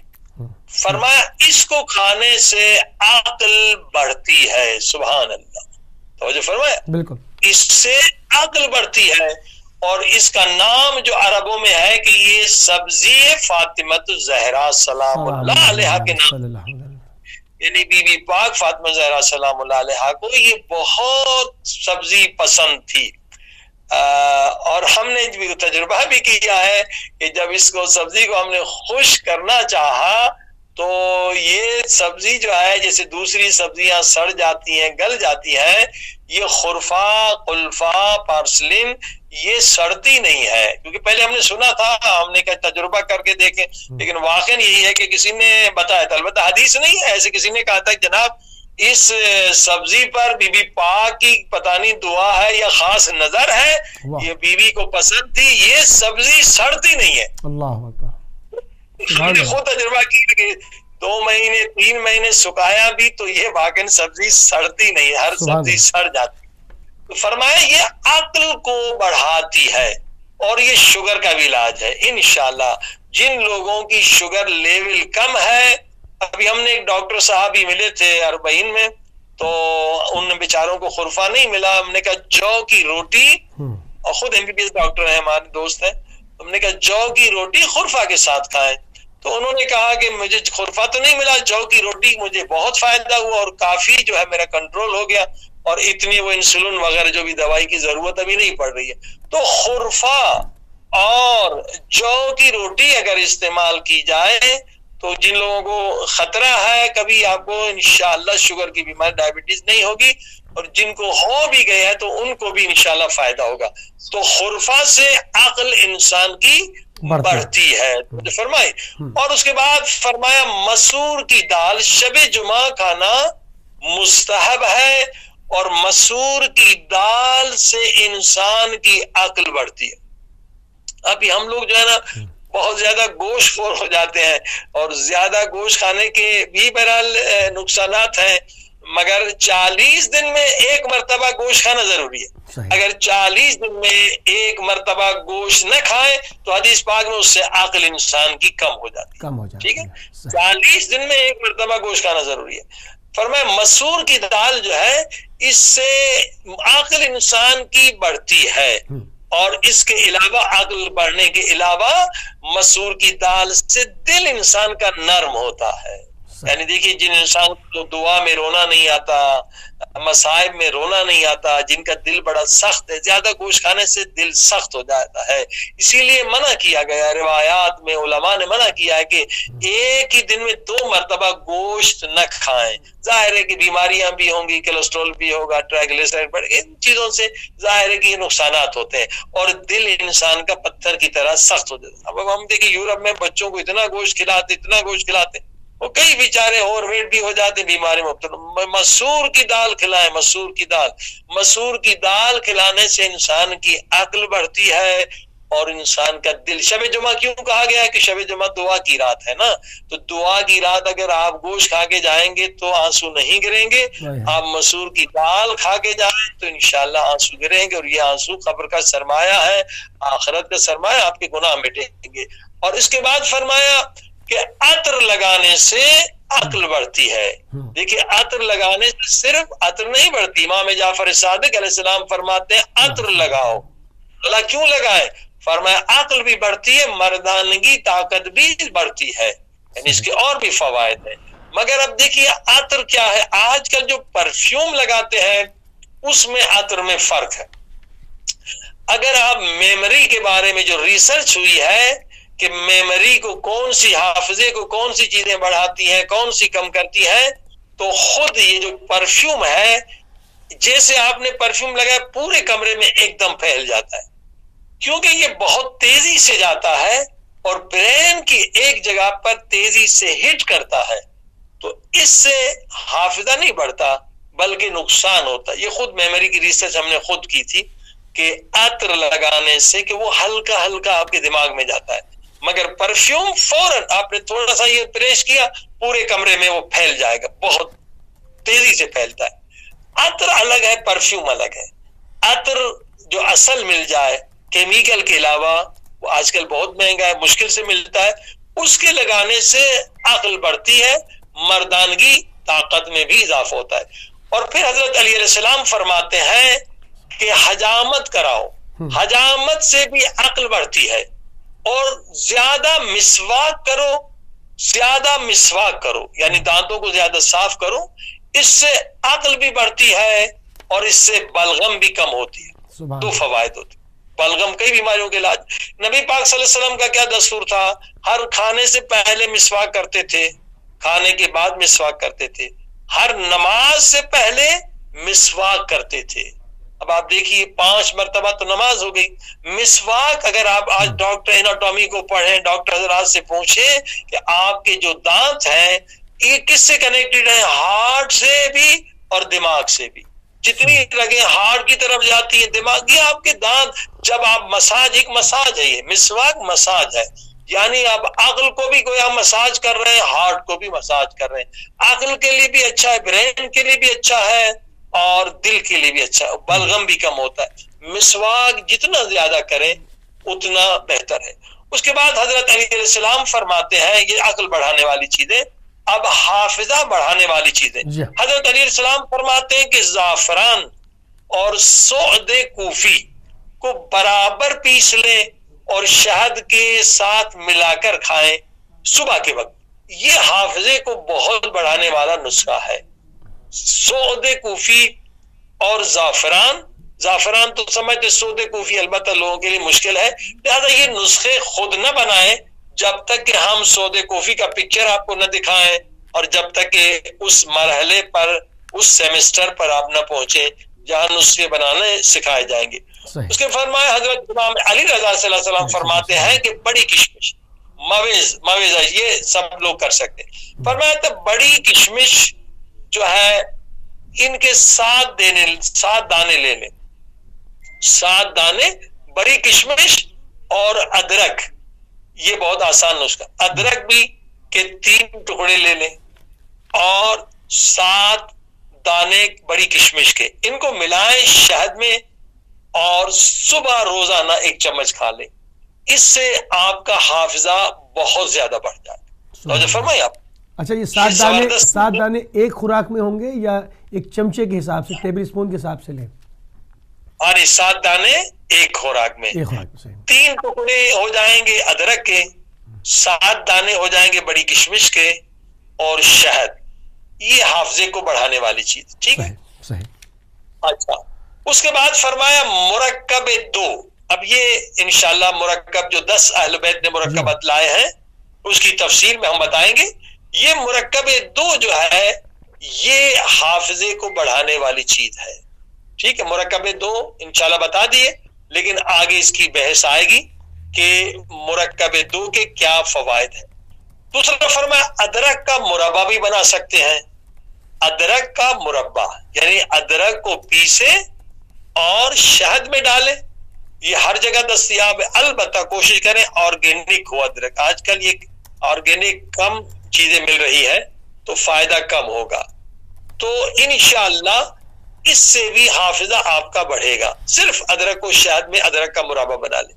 فرمایا اس کو کھانے سے عقل بڑھتی ہے. سبحان اللہ. توجہ فرمایا، بالکل اس سے عقل بڑھتی ہے. اور اس کا نام جو عربوں میں ہے کہ یہ سبزی فاطمہ الزہرا سلام اللہ علیہا کے نام، یعنی بی بی پاک فاطمہ زہرا سلام اللہ علیہا کو یہ بہت سبزی پسند تھی. اور ہم نے بھی تجربہ بھی کیا ہے کہ جب اس کو سبزی کو ہم نے خشک کرنا چاہا تو یہ سبزی جو ہے جیسے دوسری سبزیاں سڑ جاتی ہیں گل جاتی ہیں، یہ خرفہ خلفہ پارسلن یہ سڑتی نہیں ہے. کیونکہ پہلے ہم نے سنا تھا، ہم نے کہا تجربہ کر کے دیکھیں، لیکن واقعا یہی ہے کہ کسی نے بتایا تھا، البتہ حدیث نہیں ہے، ایسے کسی نے کہا تھا کہ جناب اس سبزی پر بی بی پاک کی پتہ نہیں دعا ہے یا خاص نظر ہے، یہ بی بی کو پسند تھی، یہ سبزی سڑتی نہیں ہے. اللہ اکبر. ہم نے خود تجربہ کی کہ 2 مہینے 3 مہینے سکھایا بھی تو یہ واقعا سبزی سڑتی نہیں، ہر سبزی سڑ جاتی. تو فرمایا یہ عقل کو بڑھاتی ہے اور یہ شوگر کا بھی علاج ہے. انشاءاللہ جن لوگوں کی شوگر لیول کم ہے، ابھی ہم نے ایک ڈاکٹر صاحب ہی ملے تھے 40 میں، تو ان بیچاروں کو خرفہ نہیں ملا. ہم نے کہا جو کی روٹی، اور خود MBBS ڈاکٹر ہیں ہمارے دوست ہیں، ہم نے کہا جو کی روٹی خرفہ کے ساتھ کھائیں. تو انہوں نے کہا کہ مجھے خرفہ تو نہیں ملا، جو کی روٹی مجھے بہت فائدہ ہوا اور کافی جو ہے میرا کنٹرول ہو گیا، اور اتنی وہ انسولین وغیرہ جو بھی دوائی کی ضرورت ابھی نہیں پڑ رہی ہے. تو خرفہ اور جو کی روٹی اگر استعمال کی جائے تو جن لوگوں کو خطرہ ہے کبھی آپ کو انشاءاللہ شوگر کی بیماری ڈائبٹیز نہیں ہوگی، اور جن کو ہو بھی گئے ہے تو ان کو بھی انشاءاللہ فائدہ ہوگا. تو خرفہ سے عقل انسان کی بڑھتی ہے فرمائے. اور اس کے بعد فرمایا مسور کی دال شب جمعہ کھانا مستحب ہے، اور مسور کی دال سے انسان کی عقل بڑھتی ہے. ابھی ہم لوگ جو ہے نا بہت زیادہ گوشت خور ہو جاتے ہیں، اور زیادہ گوشت کھانے کے بھی بہرحال نقصانات ہیں، مگر 40 دن میں 1 مرتبہ گوشت کھانا ضروری ہے. اگر 40 دن میں 1 مرتبہ گوشت نہ کھائے تو حدیث پاک میں اس سے عقل انسان کی کم ہو جاتی ہے. ٹھیک ہے، 40 دن میں 1 مرتبہ گوشت کھانا ضروری ہے. فرمایا مسور کی دال جو ہے اس سے عقل انسان کی بڑھتی ہے، اور اس کے علاوہ عقل بڑھنے کے علاوہ مسور کی دال سے دل انسان کا نرم ہوتا ہے. یعنی دیکھیے جن انسان کو دعا میں رونا نہیں آتا، مصائب میں رونا نہیں آتا، جن کا دل بڑا سخت ہے، زیادہ گوشت کھانے سے دل سخت ہو جاتا ہے. اسی لیے منع کیا گیا، روایات میں علماء نے منع کیا ہے کہ ایک ہی دن میں 2 مرتبہ گوشت نہ کھائیں. ظاہر ہے کہ بیماریاں بھی ہوں گی، کولیسٹرول بھی ہوگا، ٹرائیگلیسرائڈ بڑھ، ان چیزوں سے ظاہر ہے کہ یہ نقصانات ہوتے ہیں، اور دل انسان کا پتھر کی طرح سخت ہو جاتا ہے. اب ہم دیکھیں یورپ میں بچوں کو اتنا گوشت کھلاتے، اتنا گوشت کھلاتے، وہ کئی بیچارے اوور ویٹ بھی ہو جاتے، بیماری مبتلا. مسور کی دال کھلائیں، مسور کی دال. مسور کی دال کھلانے سے انسان کی عقل بڑھتی ہے اور انسان کا دل. شب جمعہ کیوں کہا گیا ہے کہ شب جمعہ دعا کی رات ہے نا، تو دعا کی رات اگر آپ گوشت کھا کے جائیں گے تو آنسو نہیں گریں گے. آپ مسور کی دال کھا کے جائیں تو انشاءاللہ آنسو گریں گے، اور یہ آنسو قبر کا سرمایہ ہے، آخرت کا سرمایہ، آپ کے گناہ مٹیں گے. اور اس کے بعد فرمایا کہ عطر لگانے سے عقل بڑھتی ہے. دیکھیے عطر لگانے سے صرف عطر نہیں بڑھتی، امام جعفر صادق علیہ السلام فرماتے ہیں عطر لگاؤ. اللہ کیوں لگائے؟ فرمایا عقل بھی بڑھتی ہے، مردانگی طاقت بھی بڑھتی ہے، یعنی اس کے اور بھی فوائد ہیں. مگر اب دیکھیے عطر کیا ہے، آج کل جو پرفیوم لگاتے ہیں اس میں عطر میں فرق ہے. اگر آپ میموری کے بارے میں جو ریسرچ ہوئی ہے کہ میموری کو کون سی، حافظے کو کون سی چیزیں بڑھاتی ہیں، کون سی کم کرتی ہیں، تو خود یہ جو پرفیوم ہے، جیسے آپ نے پرفیوم لگایا پورے کمرے میں ایک دم پھیل جاتا ہے، کیونکہ یہ بہت تیزی سے جاتا ہے اور برین کی ایک جگہ پر تیزی سے ہٹ کرتا ہے، تو اس سے حافظہ نہیں بڑھتا بلکہ نقصان ہوتا ہے. یہ خود میموری کی ریسرچ ہم نے خود کی تھی کہ عطر لگانے سے کہ وہ ہلکا ہلکا آپ کے دماغ میں جاتا ہے، مگر پرفیوم فوراً آپ نے تھوڑا سا یہ پریس کیا پورے کمرے میں وہ پھیل جائے گا، بہت تیزی سے پھیلتا ہے. عطر الگ ہے، پرفیوم الگ ہے. عطر جو اصل مل جائے کیمیکل کے علاوہ، وہ آج کل بہت مہنگا ہے، مشکل سے ملتا ہے، اس کے لگانے سے عقل بڑھتی ہے، مردانگی طاقت میں بھی اضافہ ہوتا ہے. اور پھر حضرت علی علیہ السلام فرماتے ہیں کہ حجامت کراؤ، حجامت سے بھی عقل بڑھتی ہے، اور زیادہ مسواک کرو، زیادہ مسواک کرو یعنی دانتوں کو زیادہ صاف کرو، اس سے عقل بھی بڑھتی ہے اور اس سے بلغم بھی کم ہوتی ہے. دو فوائد ہوتے ہیں. بلغم کئی بیماریوں کے علاج. نبی پاک صلی اللہ علیہ وسلم کا کیا دستور تھا؟ ہر کھانے سے پہلے مسواک کرتے تھے، کھانے کے بعد مسواک کرتے تھے، ہر نماز سے پہلے مسواک کرتے تھے. اب آپ دیکھیے 5 مرتبہ تو نماز ہو گئی. مسواک اگر آپ آج ڈاکٹر اناٹومی کو پڑھیں، ڈاکٹر حضرات سے پوچھیں کہ آپ کے جو دانت ہیں یہ کس سے کنیکٹڈ ہیں، ہارٹ سے بھی اور دماغ سے بھی. جتنی رگیں ہارٹ کی طرف جاتی ہیں، دماغ، یہ آپ کے دانت، جب آپ مساج، ایک مساج ہے، یہ مسواک مساج ہے، یعنی آپ عقل کو بھی گویا مساج کر رہے ہیں، ہارٹ کو بھی مساج کر رہے ہیں. عقل کے لیے بھی اچھا ہے، برین کے لیے بھی اچھا ہے اور دل کے لیے بھی اچھا ہے، بلغم بھی کم ہوتا ہے. مسواک جتنا زیادہ کریں اتنا بہتر ہے. اس کے بعد حضرت علی علیہ السلام فرماتے ہیں، یہ عقل بڑھانے والی چیزیں. اب حافظہ بڑھانے والی چیزیں، حضرت علی علیہ السلام فرماتے ہیں کہ زعفران اور سعد کوفی کو برابر پیس لیں اور شہد کے ساتھ ملا کر کھائیں صبح کے وقت. یہ حافظے کو بہت بڑھانے والا نسخہ ہے. سعود کوفی اور زعفران تو سمجھتے، سعود کوفی البتہ لوگوں کے لیے مشکل ہے، لہذا یہ نسخے خود نہ بنائیں جب تک کہ ہم سعود کوفی کا پکچر آپ کو نہ دکھائیں اور جب تک کہ اس مرحلے پر، اس سیمسٹر پر آپ نہ پہنچے جہاں نسخے بنانے سکھائے جائیں گے. اس کے فرمایا حضرت امام علی رضا صلی اللہ علیہ وسلم فرماتے ہیں کہ بڑی کشمش، مویز یہ سب لوگ کر سکتے. فرمایا تو بڑی کشمش جو ہے ان کے 7 دانے لے لیں، 7 دانے بڑی کشمش اور ادرک. یہ بہت آسان نسخہ. ادرک بھی کے 3 ٹکڑے لے لیں اور 7 دانے بڑی کشمش کے، ان کو ملائیں شہد میں اور صبح روزانہ 1 چمچ کھا لیں. اس سے آپ کا حافظہ بہت زیادہ بڑھ جائے گا. توجہ فرمائیں آپ. اچھا، یہ 7 دانے ایک خوراک میں ہوں گے یا ایک چمچے کے حساب سے، ٹیبل اسپون کے حساب سے لیں؟ 7 دانے ایک خوراک میں. 3 ٹکڑے ہو جائیں گے ادرک کے، 7 دانے ہو جائیں گے بڑی کشمش کے اور شہد. یہ حافظے کو بڑھانے والی چیز. ٹھیک ہے، صحیح. اچھا، اس کے بعد فرمایا مرکب 2. اب یہ انشاءاللہ مرکب جو 10 اہل بیت نے مرکب بتلائے ہیں اس کی تفصیل میں ہم بتائیں گے. یہ مرکب 2 جو ہے یہ حافظے کو بڑھانے والی چیز ہے. ٹھیک ہے، مرکب 2 انشاءاللہ بتا دیے، لیکن آگے اس کی بحث آئے گی کہ مرکب 2 کے کیا فوائد ہیں. دوسرا فرمایا ادرک کا مربع بھی بنا سکتے ہیں. ادرک کا مربع یعنی ادرک کو پیسے اور شہد میں ڈالیں. یہ ہر جگہ دستیاب ہے، البتہ کوشش کریں آرگینک ہو ادرک. آج کل یہ آرگینک کم چیزیں مل رہی ہے تو فائدہ کم ہوگا. تو انشاءاللہ اس سے بھی حافظہ آپ کا بڑھے گا. صرف ادرک کو شہد میں ادرک کا مربع بنا لیں.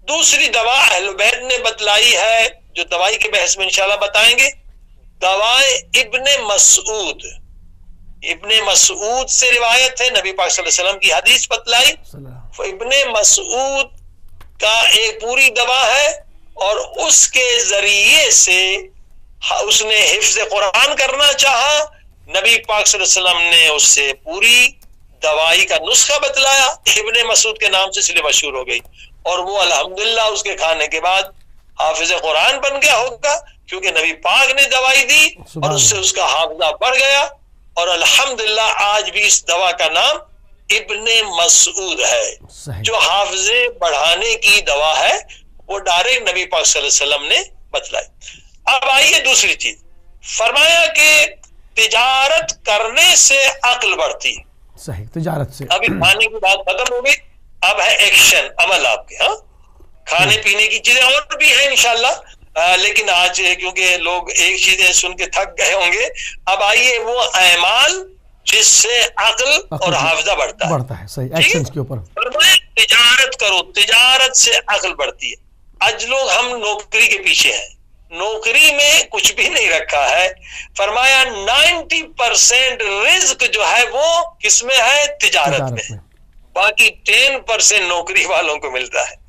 دوسری دوا اہل بیت نے بتلائی ہے جو دوائی کے بحث میں انشاءاللہ بتائیں گے، دوائے ابن مسعود سے روایت ہے، نبی پاک صلی اللہ علیہ وسلم کی حدیث بتلائی. ابن مسعود کا ایک پوری دوا ہے اور اس کے ذریعے سے اس نے حفظ قرآن کرنا چاہا، نبی پاک صلی اللہ علیہ وسلم نے اس سے پوری دوائی کا نسخہ بتلایا، ابن مسعود کے نام سے اس لیے مشہور ہو گئی، اور وہ الحمدللہ اس کے کھانے کے بعد حافظ قرآن بن گیا ہوگا، کیونکہ نبی پاک نے دوائی دی اور اس سے اس کا حافظہ بڑھ گیا، اور الحمدللہ آج بھی اس دوا کا نام ابن مسعود ہے، جو حافظے بڑھانے کی دوا ہے، وہ ڈائریکٹ نبی پاک صلی اللہ علیہ وسلم نے بتلائی۔ اب آئیے دوسری چیز، فرمایا کہ تجارت کرنے سے عقل بڑھتی ہے۔ صحیح، تجارت سے ابھی کھانے کی بات ختم ہو گئی، اب ہے ایکشن، عمل آپ کے۔ ہاں، کھانے پینے کی چیزیں اور بھی ہیں انشاءاللہ، لیکن آج کیونکہ لوگ ایک چیزیں سن کے تھک گئے ہوں گے، اب آئیے وہ اعمال جس سے عقل اور حافظہ بڑھتا ہے۔ صحیح، ایکشنز کے اوپر تجارت کرو، تجارت سے عقل بڑھتی ہے۔ آج لوگ ہم نوکری کے پیچھے ہیں، نوکری میں کچھ بھی نہیں رکھا ہے، فرمایا 90% رزق جو ہے وہ کس میں ہے؟ تجارت میں، باقی 10% نوکری والوں کو ملتا ہے۔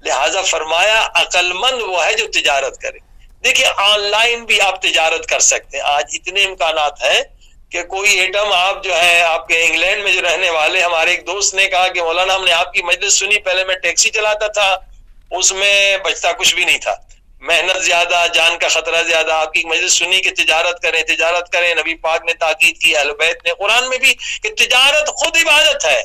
لہذا فرمایا عقل مند وہ ہے جو تجارت کرے۔ دیکھیے آن لائن بھی آپ تجارت کر سکتے ہیں، آج اتنے امکانات ہیں کہ کوئی ایٹم آپ جو ہے، آپ کے انگلینڈ میں جو رہنے والے ہمارے ایک دوست نے کہا کہ مولانا ہم نے آپ کی مجلس سنی، پہلے میں ٹیکسی چلاتا تھا، اس میں بچتا کچھ بھی نہیں تھا، محنت زیادہ، جان کا خطرہ زیادہ، آپ کی مجلس سنی کہ تجارت کریں، تجارت کریں، نبی پاک نے تاکید کی، اہل بیت نے، قرآن میں بھی، کہ تجارت خود عبادت ہے،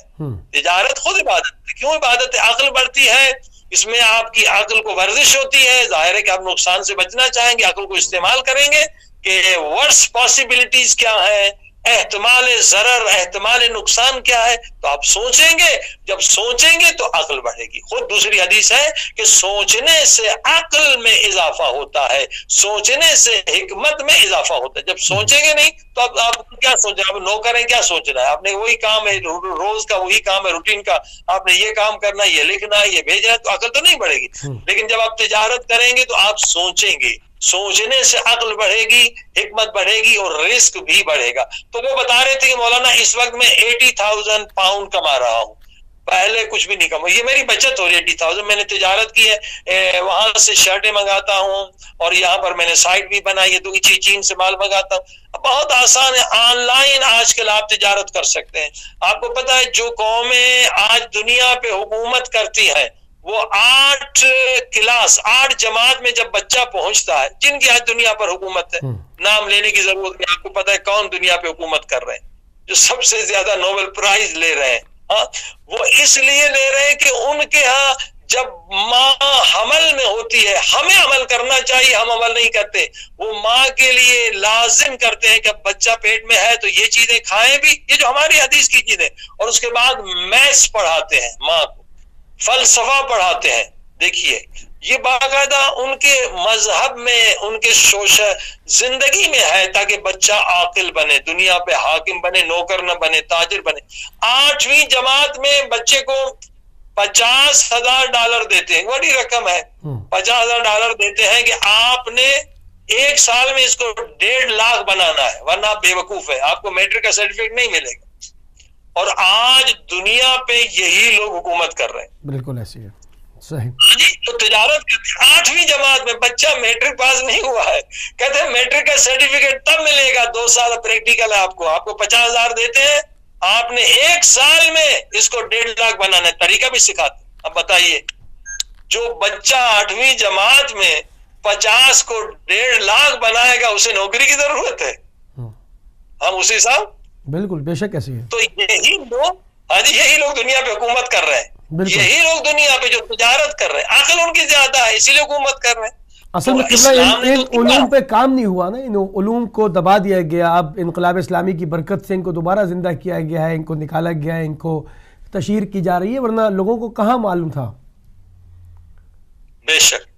تجارت خود عبادت ہے۔ کیوں عبادت ہے؟ عقل بڑھتی ہے، اس میں آپ کی عقل کو ورزش ہوتی ہے، ظاہر ہے کہ آپ نقصان سے بچنا چاہیں گے، عقل کو استعمال کریں گے کہ ورس پاسبلٹیز کیا ہے، احتمال ضرر، احتمال نقصان کیا ہے، تو آپ سوچیں گے، جب سوچیں گے تو عقل بڑھے گی۔ خود دوسری حدیث ہے کہ سوچنے سے عقل میں اضافہ ہوتا ہے، سوچنے سے حکمت میں اضافہ ہوتا ہے۔ جب سوچیں گے نہیں تو آپ کیا سوچیں؟ آپ نوکر ہیں، کیا سوچنا ہے؟ آپ نے وہی کام ہے، روز کا وہی کام ہے، روٹین کا، آپ نے یہ کام کرنا ہے، یہ لکھنا ہے، یہ بھیجنا ہے، تو عقل تو نہیں بڑھے گی۔ لیکن جب آپ تجارت کریں گے تو آپ سوچیں گے، سوچنے سے عقل بڑھے گی، حکمت بڑھے گی اور رزق بھی بڑھے گا۔ تو وہ بتا رہے تھے کہ مولانا اس وقت میں 80,000 پاؤنڈ کما رہا ہوں، پہلے کچھ بھی نہیں کما، یہ میری بچت ہو رہی ہے 80,000، میں نے تجارت کی ہے، وہاں سے شرٹیں منگاتا ہوں اور یہاں پر میں نے سائٹ بھی بنائی ہے، چین سے مال منگاتا ہوں۔ بہت آسان ہے، آن لائن آج کل آپ تجارت کر سکتے ہیں۔ آپ کو پتا ہے جو قومیں آج دنیا پہ حکومت کرتی ہیں، وہ 8 جماعت میں جب بچہ پہنچتا ہے، جن کی آج دنیا پر حکومت ہے، نام لینے کی ضرورت نہیں، آپ کو پتا ہے کون دنیا پہ حکومت کر رہے ہیں، جو سب سے زیادہ نوبل پرائز لے رہے ہیں، ہاں، وہ اس لیے لے رہے ہیں کہ ان کے ہاں جب ماں حمل میں ہوتی ہے، ہمیں عمل کرنا چاہیے، ہم عمل نہیں کرتے، وہ ماں کے لیے لازم کرتے ہیں کہ بچہ پیٹ میں ہے تو یہ چیزیں کھائیں بھی، یہ جو ہماری حدیث کی چیزیں، اور اس کے بعد میتھس پڑھاتے ہیں ماں کو، فلسفہ پڑھاتے ہیں۔ دیکھیے یہ باقاعدہ ان کے مذہب میں، ان کے زندگی میں ہے، تاکہ بچہ عاقل بنے، دنیا پہ حاکم بنے، نوکر نہ بنے، تاجر بنے۔ 8ویں جماعت میں بچے کو $50,000 دیتے ہیں، بڑی رقم ہے، $50,000 دیتے ہیں کہ آپ نے 1 سال میں اس کو 1.5 لاکھ بنانا ہے، ورنہ آپ بے وقوف ہے، آپ کو میٹرک کا سرٹیفکیٹ نہیں ملے گا۔ اور آج دنیا پہ یہی لوگ حکومت کر رہے ہیں، بالکل ایسی ہے، صحیح جی۔ تو تجارت کرتے 8ویں جماعت میں بچہ میٹرک پاس نہیں ہوا ہے، کہتے ہیں میٹرک کا سرٹیفکیٹ تب ملے گا، 2 سال پریکٹیکل ہے، آپ کو 50,000 دیتے ہیں، آپ نے 1 سال میں اس کو 1.5 لاکھ بنانا ہے، طریقہ بھی سکھاتے ہیں۔ اب بتائیے جو بچہ 8ویں جماعت میں 50 کو 1.5 لاکھ بنائے گا، اسے نوکری کی ضرورت ہے؟ ہم اسی صاحب بالکل بے شک ایسی ہے۔ تو یہی لوگ دنیا پہ حکومت کر رہے ہیں، یہی لوگ دنیا پہ جو تجارت کر رہے ہیں، عقل ان کی زیادہ ہے، اسی لیے حکومت کر رہے ہیں۔ اصل میں قبلہ ان علوم پہ کام نہیں ہوا نا، ان علوم کو دبا دیا گیا، اب انقلاب اسلامی کی برکت سے ان کو دوبارہ زندہ کیا گیا ہے، ان کو نکالا گیا ہے، ان کو تشہیر کی جا رہی ہے، ورنہ لوگوں کو کہاں معلوم تھا۔ بے شک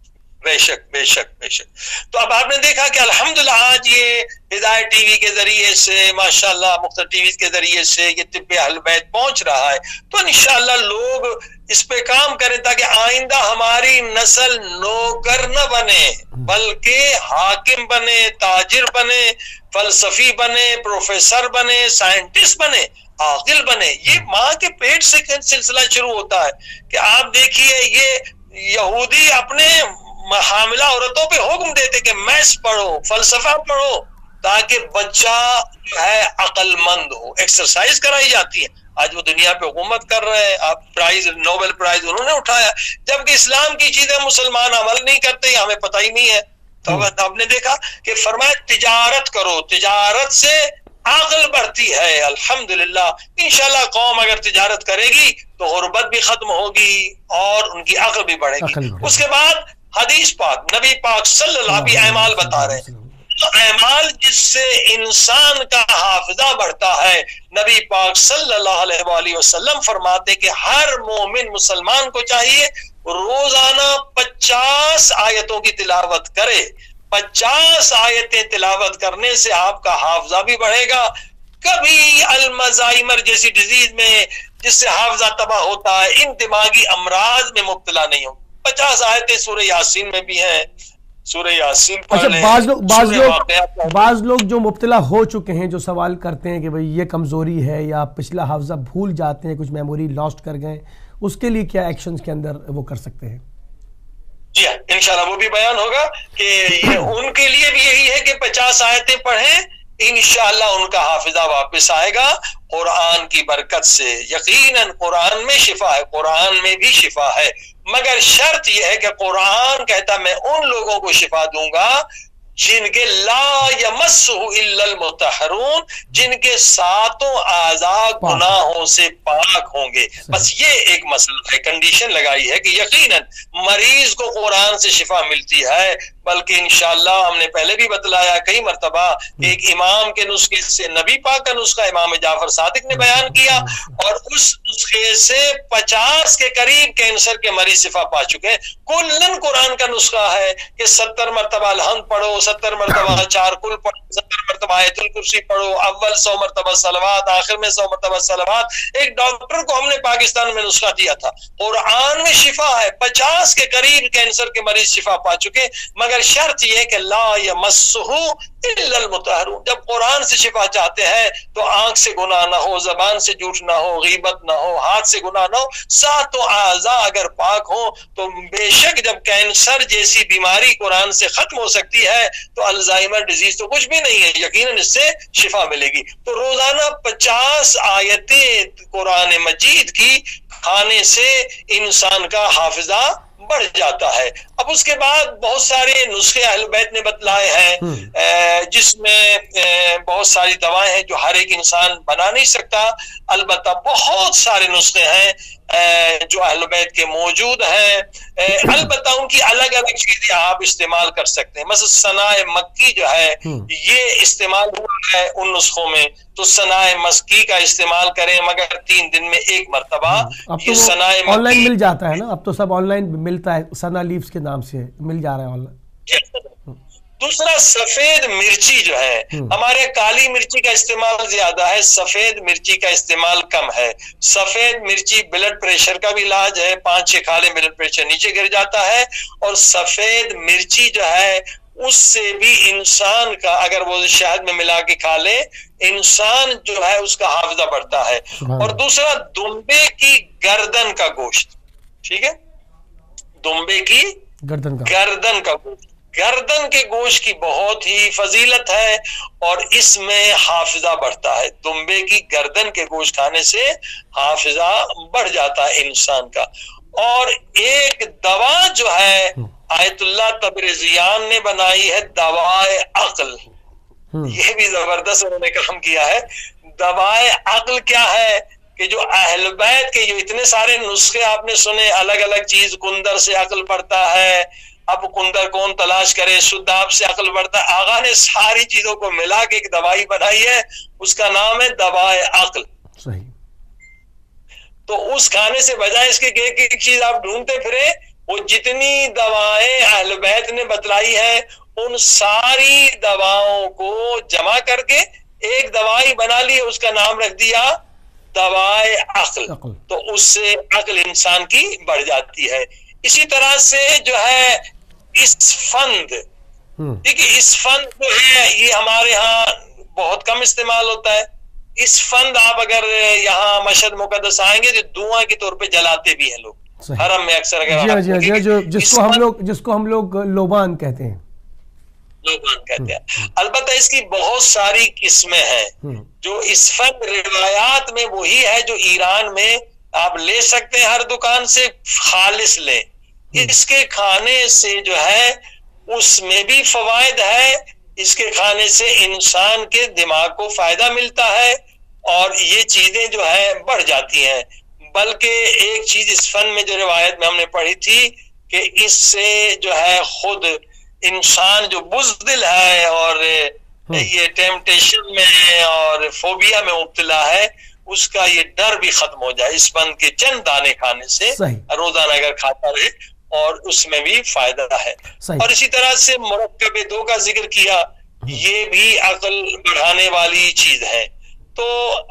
بے شک بے شک بے شک۔ تو اب آپ نے دیکھا کہ الحمدللہ آج یہ ہدایت ٹی وی کے ذریعے سے، ماشاءاللہ مختلف ٹی وی کے ذریعے سے یہ طب اہل بیت پہنچ رہا ہے، تو انشاءاللہ لوگ اس پہ کام کریں تاکہ آئندہ ہماری نسل نوکر نہ بنے بلکہ حاکم بنے، تاجر بنے، فلسفی بنے، پروفیسر بنے، سائنٹسٹ بنے، عاقل بنے۔ یہ ماں کے پیٹ سے سلسلہ شروع ہوتا ہے کہ آپ دیکھیے یہ یہودی اپنے حاملہ عورتوں پہ حکم دیتے کہ میتھس پڑھو، فلسفہ پڑھو، تاکہ بچہ ہے عقل مند ہو. ایکسرسائز کرائی جاتی ہے. آج وہ دنیا پہ حکومت کر رہے ہیں، آپ پرائز، نوبل پرائز انہوں نے اٹھایا، جبکہ اسلام کی چیزیں مسلمان عمل نہیں کرتے، یہ ہمیں پتہ ہی نہیں ہے. تو آپ نے دیکھا کہ فرمایا تجارت کرو، تجارت سے عقل بڑھتی ہے. الحمدللہ انشاءاللہ قوم اگر تجارت کرے گی تو غربت بھی ختم ہوگی اور ان کی عقل بھی بڑھے گی. اس کے بعد حدیث پاک، نبی پاک صلی اللہ علیہ وسلم اعمال بتا رہے ہیں، تو اعمال جس سے انسان کا حافظہ بڑھتا ہے. نبی پاک صلی اللہ علیہ وآلہ وسلم فرماتے کہ ہر مومن مسلمان کو چاہیے روزانہ 50 آیتوں کی تلاوت کرے. 50 آیتیں تلاوت کرنے سے آپ کا حافظہ بھی بڑھے گا. کبھی المزائمر جیسی ڈیزیز میں جس سے حافظہ تباہ ہوتا ہے، ان دماغی امراض میں مبتلا نہیں ہو. 50 آیتیں سورہ یاسین میں بھی ہیں، سورہ یاسین پڑھ لیں. بعض لوگ جو مبتلا ہو چکے ہیں جو سوال کرتے ہیں کہ بھئی یہ کمزوری ہے یا پچھلا حافظہ بھول جاتے ہیں، کچھ میموری لاسٹ کر گئے، اس کے لیے کیا ایکشنز کے اندر وہ کر سکتے ہیں؟ جی ہاں، انشاءاللہ وہ بھی بیان ہوگا کہ ان کے لیے بھی یہی ہے کہ 50 آیتیں پڑھیں، انشاءاللہ ان کا حافظہ واپس آئے گا قرآن کی برکت سے. یقیناً قرآن میں شفا ہے، قرآن میں بھی شفا ہے، مگر شرط یہ ہے کہ قرآن کہتا میں ان لوگوں کو شفا دوں گا جن کے لا یمسہ الا المطہرون، جن کے ساتوں اعضاء گناہوں سے پاک ہوں گے. بس یہ ایک مسئلہ ہے، کنڈیشن لگائی ہے کہ یقیناً مریض کو قرآن سے شفا ملتی ہے، بلکہ انشاءاللہ ہم نے پہلے بھی بتلایا کئی مرتبہ کہ ایک امام کے نسخے سے نبی پاک کا نسخہ امام جعفر صادق نے بیان کیا، اور اس نسخے سے 50 کے قریب کینسر کے مریض شفا پا چکے ہیں. کلن قرآن کا نسخہ ہے کہ 70 مرتبہ الحمد پڑھو، 70 مرتبہ 4 کل پڑھو، 70 مرتبہ آیت الکرسی پڑھو، اول 100 مرتبہ صلوات، آخر میں 100 مرتبہ صلوات. ایک ڈاکٹر کو ہم نے پاکستان میں نسخہ دیا تھا، قرآن میں شفا ہے. 50 کے قریب کینسر کے مریض شفا پا چکے، مگر شرط یہ کہ لا یمسہ الا المطہرون. جب قرآن سے شفا چاہتے ہیں تو آنکھ سے گناہ نہ ہو، زبان سے جھوٹ نہ ہو، غیبت نہ ہو، ہاتھ سے گناہ نہ ہو، ساتوں اعضاء اگر پاک ہوں تو بے شک جب کینسر جیسی بیماری قرآن سے ختم ہو سکتی ہے تو الزائمر ڈیزیز تو کچھ بھی نہیں ہے، یقیناً اس سے شفا ملے گی. تو روزانہ 50 آیتیں قرآن مجید کی کھانے سے انسان کا حافظہ بڑھ جاتا ہے. اب اس کے بعد بہت سارے نسخے اہل بیت نے بتلائے ہیں، جس میں بہت ساری دوائیں ہیں جو ہر ایک انسان بنا نہیں سکتا. البتہ بہت سارے نسخے ہیں جو اہل بیت کے موجود ہیں، البتہ ان کی الگ الگ چیزیں آپ استعمال کر سکتے ہیں. مثلا ثناء مکی جو ہے یہ استعمال ہوا ہے ان نسخوں میں، تو ثناء مکی کا استعمال کریں، مگر 3 دن میں 1 مرتبہ. اب تو آن لائن مل جاتا ہے نا، اب تو سب آن لائن ملتا ہے، ثنا لیفز کے نام سے مل جا رہا ہے آن لائن. دوسرا سفید مرچی جو ہے، ہمارے کالی مرچی کا استعمال زیادہ ہے، سفید مرچی کا استعمال کم ہے. سفید مرچی بلڈ پریشر کا بھی علاج ہے، 5-6 کھا لیں بلڈ پریشر نیچے گر جاتا ہے. اور سفید مرچی جو ہے اس سے بھی انسان کا اگر وہ شہد میں ملا کے کھا لے انسان جو ہے اس کا حافظہ بڑھتا ہے. اور دوسرا دمبے کی گردن کا گوشت، ٹھیک ہے، دمبے کی گردن کا گوشت، گردن کے گوشت کی بہت ہی فضیلت ہے اور اس میں حافظہ بڑھتا ہے. دمبے کی گردن کے گوشت کھانے سے حافظہ بڑھ جاتا ہے انسان کا. اور ایک دوا جو ہے آیت اللہ تبریزیان نے بنائی ہے، دوائے عقل، یہ بھی زبردست انہوں نے کام کیا ہے. دوائے عقل کیا ہے کہ جو اہل بیت کے جو اتنے سارے نسخے آپ نے سنے، الگ الگ چیز، کندر سے عقل بڑھتا ہے، اب کندر کون تلاش کرے، سداب سے عقل بڑھتا ہے، آغا نے ساری چیزوں کو ملا کے ایک دوائی بنائی ہے، اس کا نام ہے دوائے عقل. صحیح. تو اس کھانے سے بجائے اس کے ایک ایک چیز آپ ڈھونڈتے پھرے، وہ جتنی دوائیں اہل بیت نے بتلائی ہے ان ساری دواؤں کو جمع کر کے ایک دوائی بنا لی، اس کا نام رکھ دیا دوائے عقل. تو اس سے عقل انسان کی بڑھ جاتی ہے. اسی طرح سے جو ہے اسفند، دیکھیے اسفند جو ہے یہ ہمارے ہاں بہت کم استعمال ہوتا ہے. اسفند آپ اگر یہاں مشہد مقدس آئیں گے تو دھواں کے طور پہ جلاتے بھی ہیں لوگ. حرم میں اکثر اگر جس کو ہم لوگ لوبان کہتے ہیں، البتہ اس کی بہت ساری قسمیں ہیں. جو اس فن روایات میں وہی ہے جو ایران میں آپ لے سکتے ہیں، ہر دکان سے خالص لیں. اس کے کھانے سے جو ہے اس میں بھی فوائد ہے، اس کے کھانے سے انسان کے دماغ کو فائدہ ملتا ہے اور یہ چیزیں جو ہے بڑھ جاتی ہیں. بلکہ ایک چیز اس فن میں جو روایت میں ہم نے پڑھی تھی کہ اس سے جو ہے خود انسان جو بزدل ہے اور یہ ٹیمپٹیشن میں اور فوبیا میں مبتلا ہے، اس کا یہ ڈر بھی ختم ہو جائے اس فن کے چند دانے کھانے سے، روزانہ اگر کھاتا رہے، اور اس میں بھی فائدہ ہے. اور اسی طرح سے مرکب 2 کا ذکر کیا، یہ بھی عقل بڑھانے والی چیز ہے. تو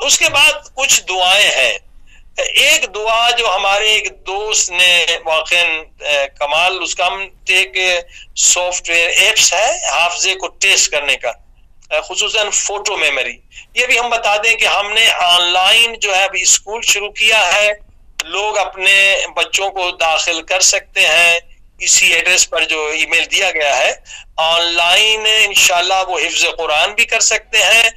اس کے بعد کچھ دعائیں ہیں. ایک دعا جو ہمارے ایک دوست نے واقع کمال، اس کا ہم ایک سافٹ ویئر ایپس ہے حافظے کو ٹیسٹ کرنے کا، خصوصاً فوٹو میموری. یہ بھی ہم بتا دیں کہ ہم نے آن لائن جو ہے ابھی اسکول شروع کیا ہے، لوگ اپنے بچوں کو داخل کر سکتے ہیں اسی ایڈریس پر جو ای میل دیا گیا ہے. آن لائن انشاءاللہ وہ حفظ قرآن بھی کر سکتے ہیں،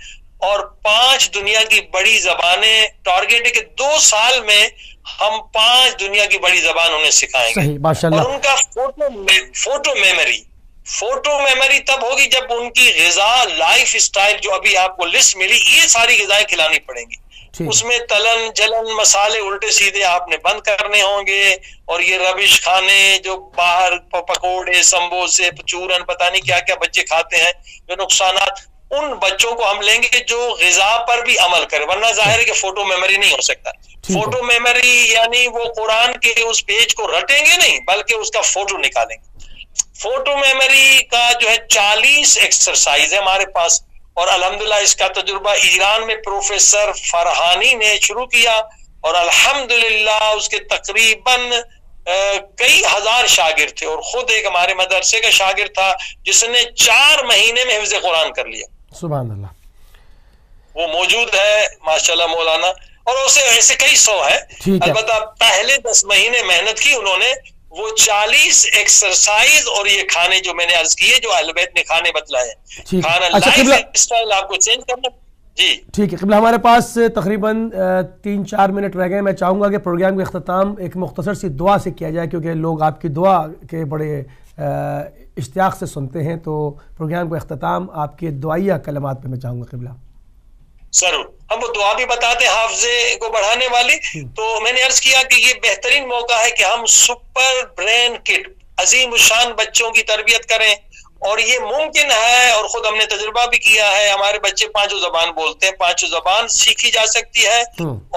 اور 5 دنیا کی بڑی زبانیں ٹارگیٹ ہے کہ 2 سال میں ہم 5 دنیا کی بڑی زبان انہیں سکھائیں گے. اور ان کا فوٹو میموری تب ہوگی جب ان کی غذا لائف اسٹائل جو ابھی آپ کو لسٹ ملی، یہ ساری غذائیں کھلانی پڑیں گی. اس میں تلن جلن مسالے الٹے سیدھے آپ نے بند کرنے ہوں گے، اور یہ ربش کھانے جو باہر پکوڑے سمبوسے چورن پتہ نہیں کیا کیا بچے کھاتے ہیں جو نقصانات، ان بچوں کو ہم لیں گے جو غذا پر بھی عمل کرے. ورنہ ظاہر ہے کہ فوٹو میموری نہیں ہو سکتا. فوٹو میموری یعنی وہ قرآن کے اس پیج کو رٹیں گے نہیں، بلکہ اس کا فوٹو نکالیں گے. فوٹو میموری کا جو ہے 40 ایکسرسائز ہے ہمارے پاس، اور الحمدللہ اس کا تجربہ ایران میں پروفیسر فرحانی نے شروع کیا، اور الحمدللہ اس کے تقریباً کئی ہزار شاگرد تھے، اور خود ایک ہمارے مدرسے کا شاگرد تھا جس نے 4 مہینے میں حفظ قرآن کر لیا. سبحان اللہ. وہ موجود ہے ماشاءاللہ مولانا، اور اسے ایسے کئی 100 ہے. البتہ پہلے 10 مہینے محنت کی انہوں نے، وہ 40 ایکسرسائز اور یہ کھانے جو میں نے عرض کیے جو اہل بیت نے کھانے بتلائے، کھانا لائف اسٹائل آپ کو چینج کرنا. جی ٹھیک ہے قبلہ، ہمارے پاس تقریباً 3-4 منٹ رہ گئے. میں چاہوں گا کہ پروگرام کا اختتام ایک مختصر سی دعا سے کیا جائے، کیونکہ لوگ آپ کی دعا کے بڑے اشتیاق سے سنتے ہیں. تو پروگرام کا اختتام آپ کے دعائیہ کلمات پہ میں چاہوں گا قبلہ. ضرور، ہم وہ دعا بھی بتاتے ہیں حافظے کو بڑھانے والی. تو میں نے عرض کیا کہ یہ بہترین موقع ہے کہ ہم سپر برین کٹ عظیم الشان بچوں کی تربیت کریں، اور یہ ممکن ہے، اور خود ہم نے تجربہ بھی کیا ہے. ہمارے بچے 5 زبان بولتے ہیں، 5 زبان سیکھی جا سکتی ہے،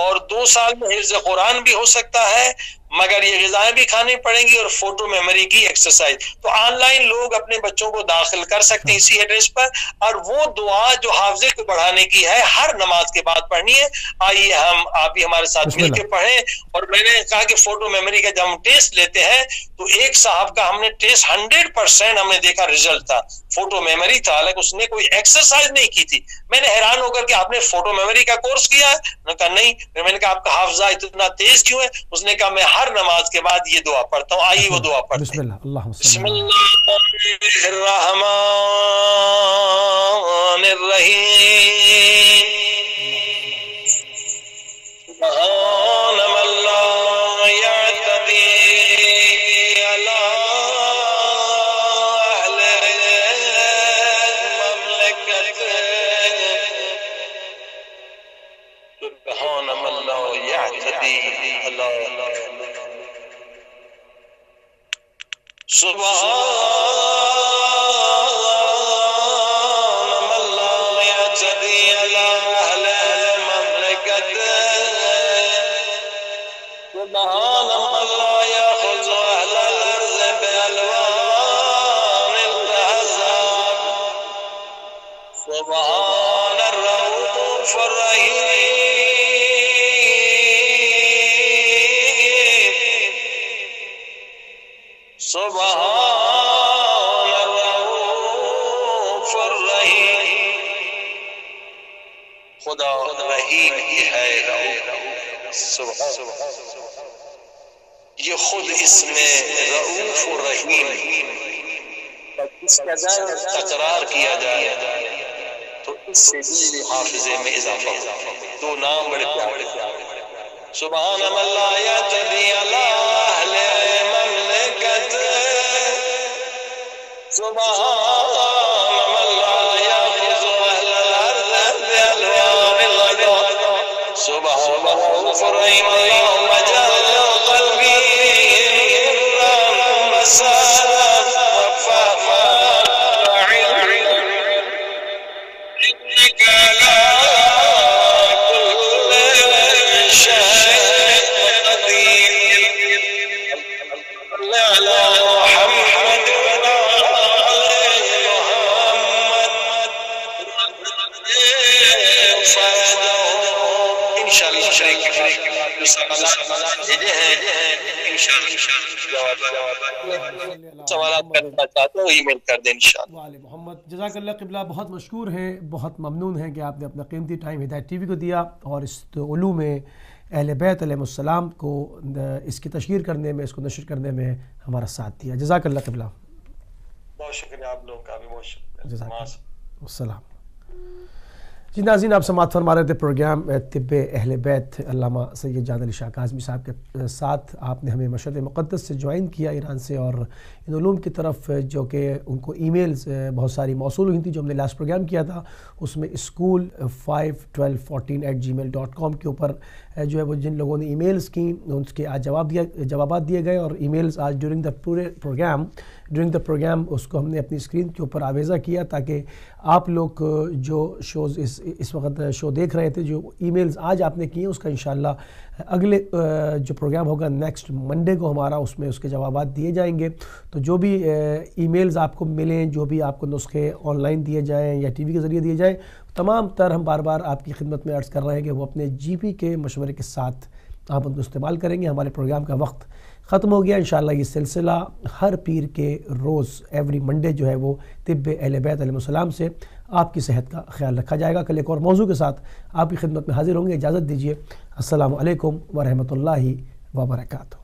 اور 2 سال میں حفظ قرآن بھی ہو سکتا ہے، مگر یہ غذائیں بھی کھانی پڑیں گی اور فوٹو میموری کی ایکسرسائز. تو آن لائن لوگ اپنے بچوں کو داخل کر سکتے ہیں اسی ایڈریس پر، اور وہ دعا جو حافظے کو بڑھانے کی ہے ہر نماز کے بعد پڑھنی ہے. آئیے ہم آپ بھی ہمارے ساتھ مل کے پڑھیں. اور میں نے کہا کہ فوٹو میموری کا جب ہم ٹیسٹ لیتے ہیں تو ایک صاحب کا ہم نے ٹیسٹ 100% ہم نے دیکھا رزلٹ تھا، فوٹو میموری تھا، حالانکہ اس نے کوئی ایکسرسائز نہیں کی تھی. میں نے حیران ہو کر کہ آپ نے فوٹو میموری کا کورس کیا ہے؟ میں نے کہا نہیں. پھر میں نے کہا آپ کا حافظہ اتنا تیز کیوں ہے؟ اس نے کہا میں ہر نماز کے بعد یہ دعا پڑھتا ہوں. آئیے وہ دعا پڑھتے ہیں. بسم اللہ الرحمن الرحیم، سبحان من لا یعتدی علی اہل مملکت، سبحان من لا یعتدی علی سبحان من لا یعتدی علی اہل مملکت، سبحان من لا یأخذ اہل الارض بالوان الاحزاب، سبحان الرؤوف الرحیم، سبحان الرؤوف الرحیم. خدا رحیم ہی ہے، یہ خود اس میں رؤوف و رحیم اس قدر تکرار کیا جائے تو اس سے بھی حافظے میں اضافہ ہو. دو نام بڑے پیارے. سبحان من لا یتبی علی اہل مملکت، سبحان من لا یاخذ اہل الارض بالوان الغدر، سبحان رؤوف رحیم اللهم اجعل قلبی مسالا محمد. جزاک اللہ قبلہ، بہت مشکور ہیں، بہت ممنون ہیں کہ آپ نے اپنا قیمتی ٹائم ہدایت ٹی وی کو دیا اور اس علوم اہل بیت علیہ السلام کو اس کی تشہیر کرنے میں، اس کو نشر کرنے میں ہمارا ساتھ دیا. جزاک اللہ قبلہ. بہت شکریہ آپ لوگوں کا بھی، بہت شکریہ. جزاک اللہ. السلام. جی ناظرین، آپ سماعت فرما رہے تھے پروگرام طب اہل بیت علامہ سید جان علی شاہ کاظمی صاحب کے ساتھ. آپ نے ہمیں مشہد مقدس سے جوائن کیا ایران سے، اور ان علوم کی طرف جو کہ ان کو ای میلز بہت ساری موصول ہوئی تھیں جو ہم نے لاسٹ پروگرام کیا تھا، اس میں school51214@gmail.com کے اوپر جو ہے وہ جن لوگوں نے ای میلز کی ان کے آج جوابات دیے گئے، اور ای میلز آج ڈیورنگ دا پروگرام اس کو ہم نے اپنی اسکرین کے اوپر آویزہ کیا تاکہ آپ لوگ جو شوز اس وقت شو دیکھ رہے تھے، جو ای میلز آج آپ نے کیے اس کا انشاءاللہ اگلے جو پروگرام ہوگا نیکسٹ منڈے کو ہمارا، اس میں اس کے جوابات دیے جائیں گے. تو جو بھی ای میلز آپ کو ملیں، جو بھی آپ کو نسخے آن لائن دیے جائیں یا ٹی وی کے ذریعے دیے جائیں، تمام تر ہم بار بار آپ کی خدمت میں عرض کر رہے ہیں کہ وہ اپنے جی پی کے مشورے کے ساتھ آپ ان کو استعمال کریں گے. ہمارے پروگرام کا وقت ختم ہو گیا. انشاءاللہ یہ سلسلہ ہر پیر کے روز ایوری منڈے جو ہے وہ طب اہل بیت علیہ السلام سے آپ کی صحت کا خیال رکھا جائے گا. کل ایک اور موضوع کے ساتھ آپ کی خدمت میں حاضر ہوں گے. اجازت دیجیے. السلام علیکم ورحمۃ اللہ وبرکاتہ.